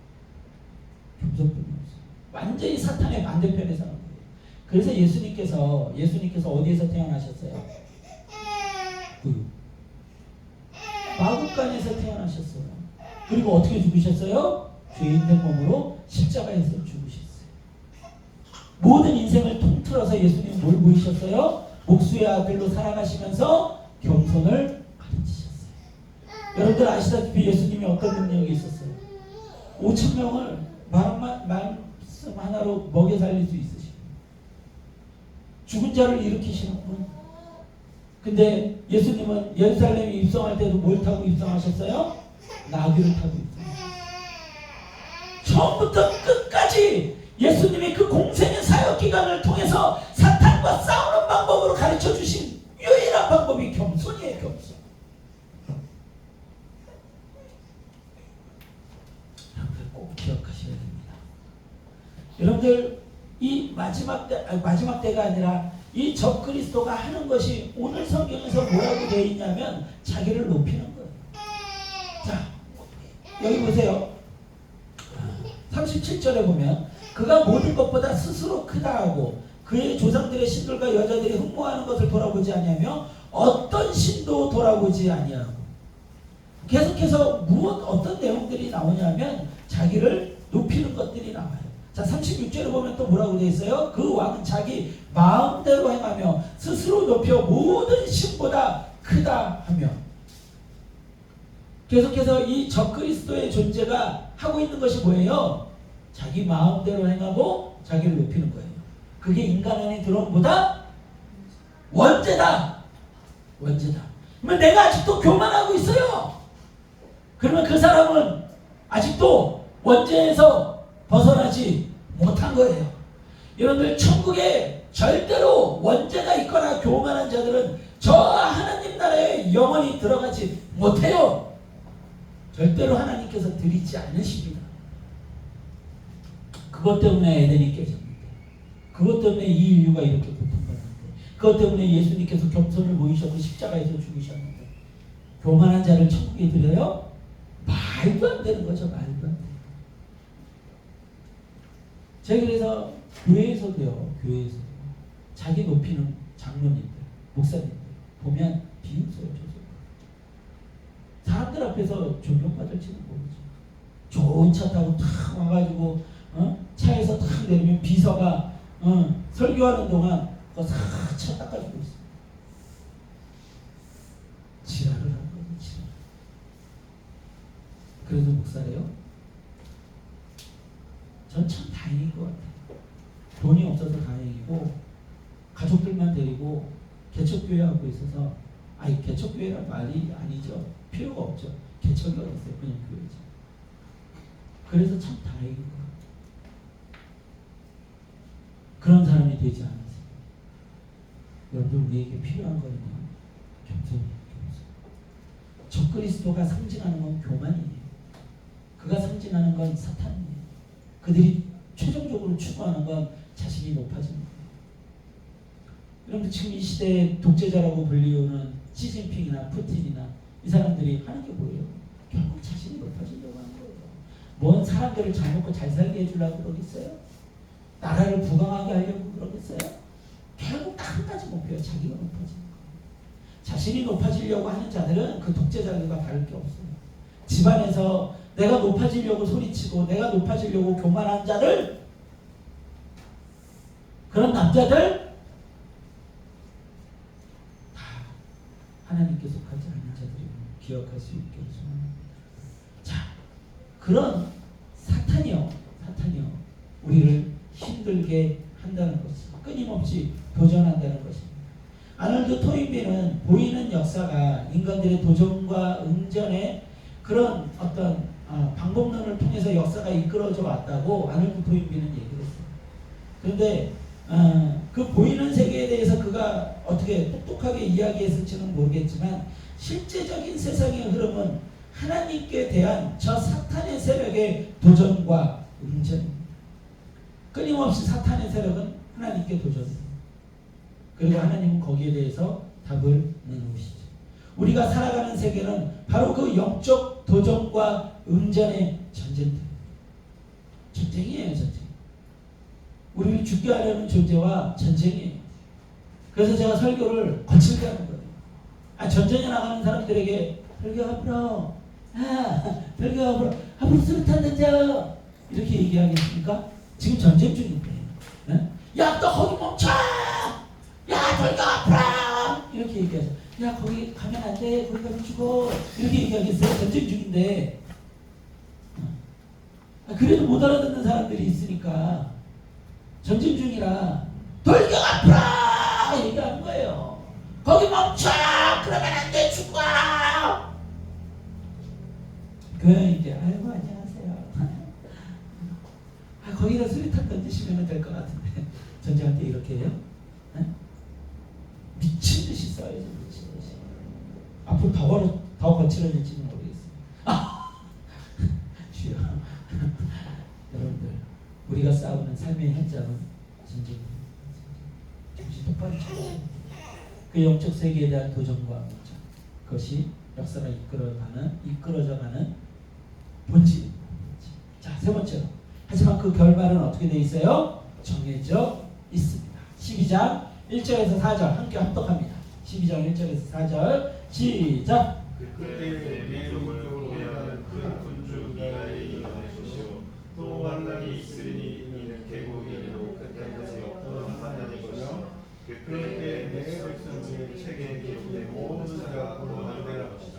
겸손뿐이 없어요. 완전히 사탄의 반대편에 사는 거예요. 그래서 예수님께서 어디에서 태어나셨어요? 마구간에서 태어나셨어요. 그리고 어떻게 죽으셨어요? 죄인된 몸으로 십자가에서 죽으셨어요. 모든 인생을 통틀어서 예수님은 뭘 보이셨어요? 목수의 아들로 살아가시면서 겸손을 가르치셨어요. 여러분들 아시다시피 예수님이 어떤 능력이 있었어요? 5,000명을 말씀 하나로 먹여 살릴 수 있으시고 죽은 자를 일으키시는 분. 근데 예수님은 예루살렘에 입성할 때도 뭘 타고 입성하셨어요? 나귀를 타고 입성하셨어요. 처음부터 끝까지 예수님의 그 공생의 사역 기간을 통해서 사탄과 싸우는 방법으로 가르쳐 주신 유일한 방법이 겸손이에요. 겸손. 여러분들 꼭 기억하셔야 됩니다. 여러분들 이 마지막 때가 아니라 이 적그리스도가 하는 것이 오늘 성경에서 뭐라고 되어 있냐면 자기를 높이는 거예요. 자, 여기 보세요. 37절에 보면 그가 모든 것보다 스스로 크다 하고 그의 조상들의 신들과 여자들이 흠모하는 것을 돌아보지 아니하며 어떤 신도 돌아보지 아니하고 계속해서 어떤 내용들이 나오냐면 자기를 높이는 것들이 나와요. 자, 36절에 보면 또 뭐라고 되어 있어요? 그 왕은 자기 마음대로 행하며 스스로 높여 모든 신보다 크다 하며 계속해서 이 적그리스도의 존재가 하고 있는 것이 뭐예요? 자기 마음대로 행하고 자기를 높이는 거예요. 그게 인간 안에 들어온 보다 원죄다. 원죄다. 그러면 내가 아직도 교만하고 있어요. 그러면 그 사람은 아직도 원죄에서 벗어나지 못한 거예요. 여러분들 천국에 절대로 원죄가 있거나 교만한 자들은 저 하나님 나라에 영원히 들어가지 못해요. 절대로 하나님께서 드리지 않으십니다. 그것 때문에 에덴이 깨졌는데, 그것 때문에 이 인류가 이렇게 고통받는데, 그것 때문에 예수님께서 겸손을 보이셨고 십자가에서 죽으셨는데 교만한 자를 천국에 들여요? 말도 안 되는 거죠. 말도 안 돼요. 제가 그래서 교회에서도요, 교회에서 자기 높이는 장로님들, 목사님들 보면 비웃어요. 사람들 앞에서 존경받을지는 모르죠. 좋은 차 타고 탁 와가지고 차에서 탁 내리면 비서가 설교하는 동안 그거 싹 차 닦아주고 있어요. 지랄을 하는 거예요. 지랄. 그래도 목사래요? 전 참 다행인 것 같아요. 돈이 없어서 다행이고 가족들만 데리고 개척교회 하고 있어서 개척교회란 말이 아니죠. 필요가 없죠. 개척이 어디 있어요. 그냥 교회죠. 그래서 참 다행인 것 같아요. 그런 사람이 되지 않았어요. 여러분 우리에게 필요한 거는요. 겸손이에요. 적그리스도가 상징하는 건 교만이에요. 그가 상징하는 건 사탄이에요. 그들이 최종적으로 추구하는 건 자신이 높아지는 거예요. 여러분 지금 이 시대의 독재자라고 불리우는 시진핑이나 푸틴이나 이 사람들이 하는 게 뭐예요? 결국 자신이 높아지려고 하는 거예요. 뭔 사람들을 잘 먹고 잘 살게 해주려고 그러겠어요? 나라를 부강하게 하려고 그러겠어요? 결국 딱 한 가지 목표예요. 자기가 높아지는 거예요. 자신이 높아지려고 하는 자들은 그 독재자들과 다를 게 없어요. 집안에서 내가 높아지려고 소리치고 내가 높아지려고 교만한 자들, 그런 남자들 다 하나님께 속하지 않는 자들이 기억할 수 있게 해주는. 자, 그런 사탄이요 우리를 힘들게 한다는 것이 끊임없이 도전한다는 것입니다. 아놀드 토인비는 보이는 역사가 인간들의 도전과 응전의 그런 어떤 방법론을 통해서 역사가 이끌어져 왔다고 아놀드 토인비는 얘기를 했어요. 그런데 그 보이는 세계에 대해서 그가 어떻게 똑똑하게 이야기했을지는 모르겠지만 실제적인 세상의 흐름은 하나님께 대한 저 사탄의 세력의 도전과 응전입니다. 끊임없이 사탄의 세력은 하나님께 도전해요. 그리고 하나님은 거기에 대해서 답을 내놓으시죠. 우리가 살아가는 세계는 바로 그 영적 도전과 응전의 전쟁터예요. 전쟁이에요. 전쟁. 우리를 죽게 하려는 존재와 전쟁이에요. 그래서 제가 설교를 거칠게 하는 거예요. 전쟁에 나가는 사람들에게 별교 앞으로 별교 앞으로 수류탄 던져 이렇게 얘기하겠습니까? 지금 전쟁 중인데 야 너 거기 멈춰! 야 별교 앞으로! 이렇게 얘기하죠. 야 거기 가면 안 돼. 거기 가면 죽어. 이렇게 얘기하겠어요. 전쟁 중인데 그래도 못 알아듣는 사람들이 있으니까 전쟁 중이라 돌격 앞으로! 얘기하는 거예요. 거기 멈춰! 그러면 안 돼. 죽어! 교회 이제 아이고 안녕하세요. 거기다 수리탄 던지시면 될 것 같은데 전쟁할 때 이렇게 해요? 미친 듯이 써야죠. 미친 듯이. 앞으로 더 거칠어질지는 모르겠어요. 주여. 여러분들 우리가 싸우는 삶의 현장은 전쟁입니다. 정신 똑바로 차려야 그 영적 세계에 대한 도전과 응전, 그것이 역사가 이끌어져가는 본질입니다. 자, 세 번째로 하지만 그 결말은 어떻게 되어 있어요? 정해져 있습니다. 12장 1절에서 4절 함께 합독합니다. 12장 1절에서 4절 시작. 그때 내 동쪽으로 향하는 큰 군주가 일어날 것이요 또 환난이 있으니 이는 계곡이요 끝까지 없던 환난일 것이요 그때 내 백성의 책에 기록된 모든 자가 구원되라 것이다.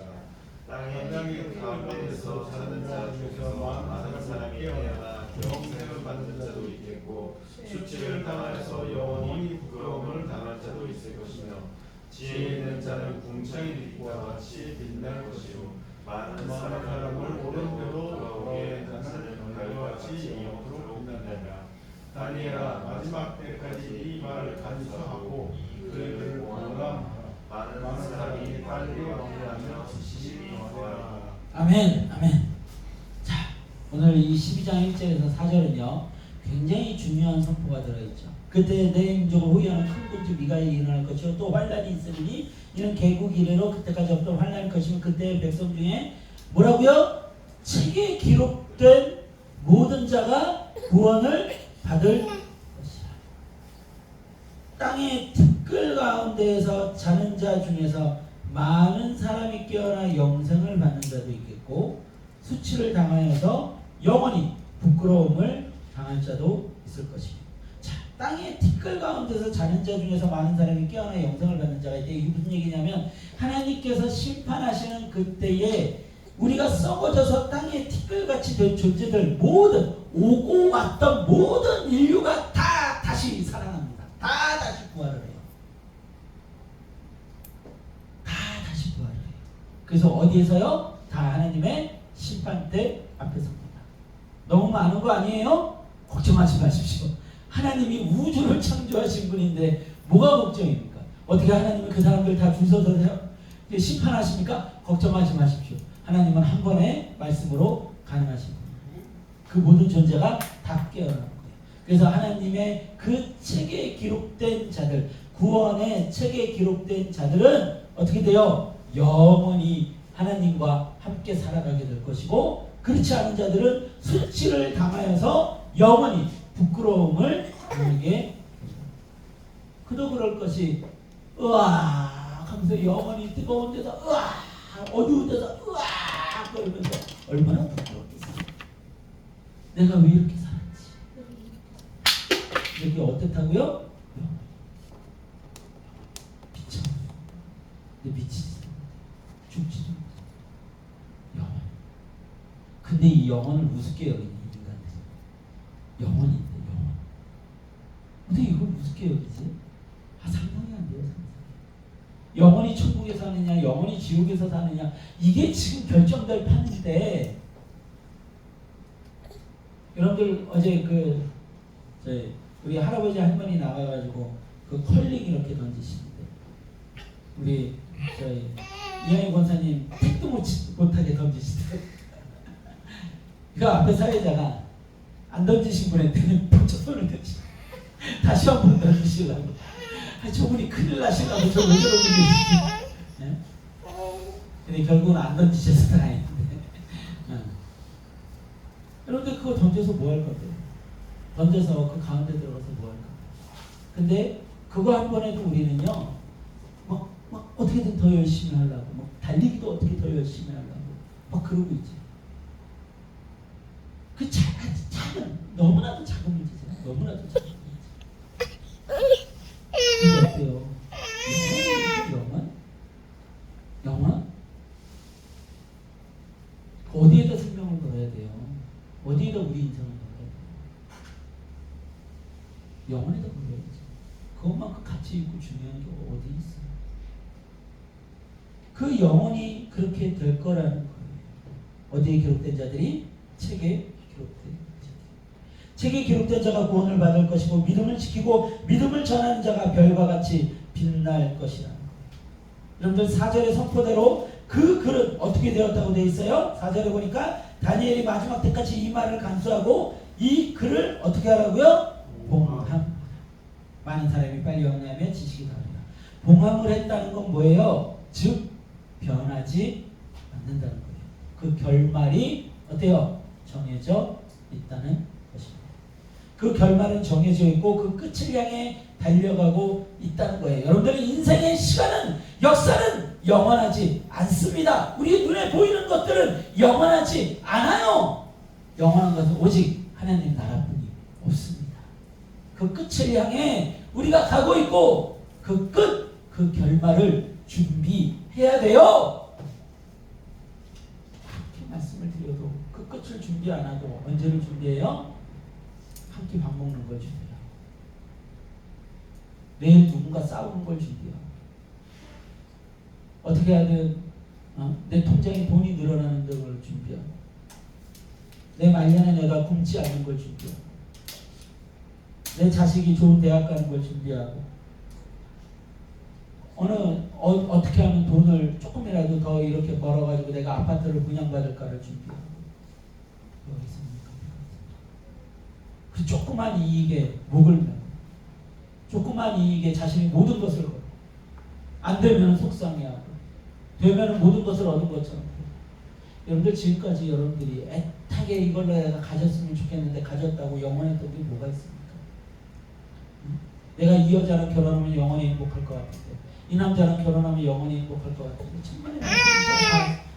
땅의 가운데서 사는 자 중에서 많은 사람이 깨어나 영생을 받는 자도 있겠고 수치를 당하여서 영원히 부끄러움을 당할 자도 있을 것이며 지혜 있는 자는 궁창의 빛과 같이 빛날 것이요 많은 사람을 오른대로 돌아오게 하는 별과 같이 영원토록 빛나리라. 다니엘아 마지막 때까지 이 말을 간수하고 그를 원하라. 많은 사람이 빨리 왕래하며 지식이 더하라. 아멘. 아멘. 자, 오늘 이 12장 1절에서 4절은요 굉장히 중요한 선포가 들어있죠. 그때 내 민족을 호위하는 큰 군주 미가엘이 일어날 것이요 또 환난이 있으니 이는 개국 이래로 그때까지 없던 환난일 것이며 그때 백성 중에 뭐라고요? 책에 기록된 모든 자가 구원을 받을 것이라. 땅의 티끌 가운데에서 자는 자 중에서 많은 사람이 깨어나 영생을 받는 자도 있겠고 수치를 당하여서 영원히 부끄러움을 당할 자도 있을 것입니다. 자, 땅의 티끌 가운데서 자는 자 중에서 많은 사람이 깨어나 영생을 받는 자가 있대. 이게 무슨 얘기냐면 하나님께서 심판하시는 그때에 우리가 썩어져서 땅의 티끌같이 된 존재들 모든 오고 왔던 모든 인류가 다 다시 살아납니다. 다 다시 부활을 해요. 다 다시 부활을 해요. 그래서 어디에서요? 다 하나님의 심판대 앞에 섭니다. 너무 많은 거 아니에요? 걱정하지 마십시오. 하나님이 우주를 창조하신 분인데 뭐가 걱정입니까? 어떻게 하나님은 그 사람들 다 줄 서서 심판하십니까? 걱정하지 마십시오. 하나님은 한 번의 말씀으로 가능하신 분이에요. 그 모든 존재가 다 깨어나는 거예요. 그래서 하나님의 그 책에 기록된 자들, 구원의 책에 기록된 자들은 어떻게 돼요? 영원히 하나님과 함께 살아가게 될 것이고 그렇지 않은 자들은 수치를 당하여서 영원히 부끄러움을 당하게 됩니다. 그도 그럴 것이 으악 하면서 영원히 뜨거운 데서 으악 어두운 데서 으악 그러면서 얼마나 부끄럽겠어요. 내가 왜 이렇게 살았지? 이게 어땠다고요? 미쳐. 근데 미치지 죽지도 못해. 영원. 근데 이 영혼을 우습게 여기는 인간들. 영혼인데 영혼. 근데 이걸 우습게 여기지? 상상이 안 돼요. 상상. 영혼이 천국에 사느냐, 영혼이 지옥에서 사느냐, 이게 지금 결정될 판인데, 여러분들 어제 우리 할아버지 할머니 나가가지고 그 컬링 이렇게 던지시는데, 우리 이하희 권사님 택도 못하게 던지시대. 그 앞에 사회자가 안 던지신 분한테는 번쩍손을 던지. 다시 한 번 던지시려고. 저분이 큰일 나시려고 저를 저러고 계시지. 네? 근데 결국은 안 던지셔서 다행인데. 여러분들 그거 던져서 뭐 할 건데? 던져서 그 가운데 들어가서 뭐 할 건데? 근데 그거 한 번에도 우리는요, 막 어떻게든 더 열심히 하려고, 막 달리기도 어떻게 더 열심히 하려고, 막 그러고 있지. 그 작은, 너무나도 작은 문제잖아요. 너무나도 작은 문제. 이게 어때요? 영원? 어디에다 생명을 걸어야 돼요? 어디에다 우리 인생을 걸어야 돼요? 영원에다 걸어야지. 그것만큼 가치 있고 중요한 게 어디 있어요? 그 영혼이 그렇게 될 거라는 거예요. 어디에 기록된 자들이? 책에 기록된 책에 기록된 자가 구원을 받을 것이고 믿음을 지키고 믿음을 전하는 자가 별과 같이 빛날 것이라는 거예요. 여러분들 4절의 선포대로 그 글은 어떻게 되었다고 되어 있어요? 4절에 보니까 다니엘이 마지막 때까지 이 말을 간수하고 이 글을 어떻게 하라고요? 봉함. 많은 사람이 빨리 영리하면 지식이 다릅니다. 봉함을 했다는 건 뭐예요? 즉 변하지 않는다는 거예요. 그 결말이 어때요? 정해져 있다는 것입니다. 그 결말은 정해져 있고 그 끝을 향해 달려가고 있다는 거예요. 여러분들의 인생의 시간은, 역사는 영원하지 않습니다. 우리 눈에 보이는 것들은 영원하지 않아요. 영원한 것은 오직 하나님 나라뿐이 없습니다. 그 끝을 향해 우리가 가고 있고 그 끝, 그 결말을 준비해야 돼요. 이렇게 말씀을 드려도 그 끝을 준비 안 하고 언제를 준비해요? 함께 밥 먹는 걸 준비하고, 내일 누군가 싸우는 걸 준비하고, 어떻게 하든 내 통장에 돈이 늘어나는 걸 준비하고, 내 말년에 내가 굶지 않는 걸 준비하고, 내 자식이 좋은 대학 가는 걸 준비하고, 어떻게 하면 돈을 조금이라도 더 이렇게 벌어가지고 내가 아파트를 분양받을까를 준비하고, 여기서 그 조그만 이익에 목을 메고, 조그만 이익에 자신의 모든 것을 걸고, 안 되면 속상해하고, 되면 모든 것을 얻은 것처럼. 여러분들 지금까지 여러분들이 애타게 이걸로 내가 가졌으면 좋겠는데 가졌다고 영원했던 게 뭐가 있습니까? 내가 이 여자랑 결혼하면 영원히 행복할 것 같은데, 이 남자랑 결혼하면 영원히 행복할 것 같은데, 천만의 말씀,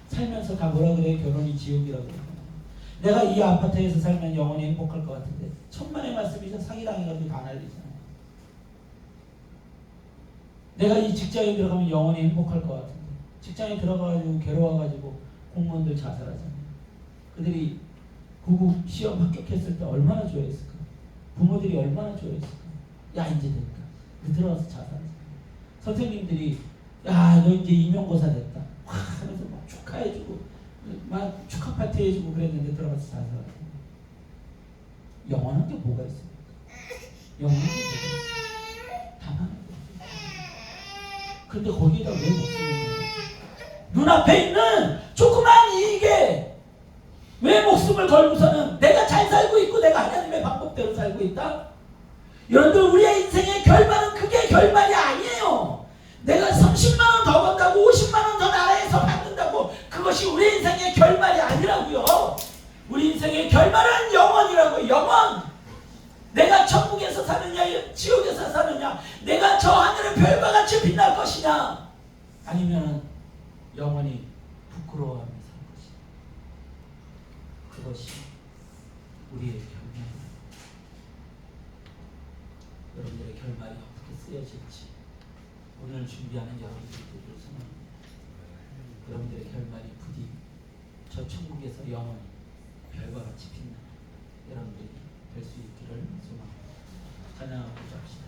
살면서 다 뭐라 그래? 결혼이 지옥이라고 그래. 내가 이 아파트에서 살면 영원히 행복할 것 같은데, 천만의 말씀이죠. 사기당해가지고 다 난리잖아요. 내가 이 직장에 들어가면 영원히 행복할 것 같은데, 직장에 들어가가지고 괴로워가지고 공무원들 자살하잖아요. 그들이 고급 시험 합격했을 때 얼마나 좋아했을까? 부모들이 얼마나 좋아했을까? 야, 이제 됐다. 들어가서 자살하잖아요. 선생님들이 야, 너 이제 임용고사 됐다. 와 하면서 막 축하해주고 막 축하 파티 해주고 그랬는데 들어가서 자살하잖아요. 영원한 게 뭐가 있습니까? 영원한 게 뭐가 있습니까? 다만 근데 거기에다 왜 목숨을 걸어요? 눈앞에 있는 조그만 이익에 왜 목숨을 걸고서는 내가 잘 살고 있고 내가 하나님의 방법대로 살고 있다? 여러분들, 우리의 인생의 결말은 그게 결말이 아니에요. 내가 30만 원 더 번다고 50만 원 더 나라에서 받는다고 그것이 우리 인생의 결말이 아니라고요. 우리 인생의 결말은 영원이라고요. 영원. 내가 천국에서 사느냐 지옥에서 사느냐, 내가 저 하늘의 별과 같이 빛날 것이냐, 아니면 영원히 부끄러워하며 살 것이냐. 그것이 우리의 결말입니다. 여러분들의 결말이 어떻게 쓰여질지 오늘 준비하는 여러분들을 소망합니다. 여러분들의 결말이 부디 저 천국에서 영원히 별과 같이 빛나는 여러분들이 될 수 있기를 소망합니다. 찬양하고 기도합시다.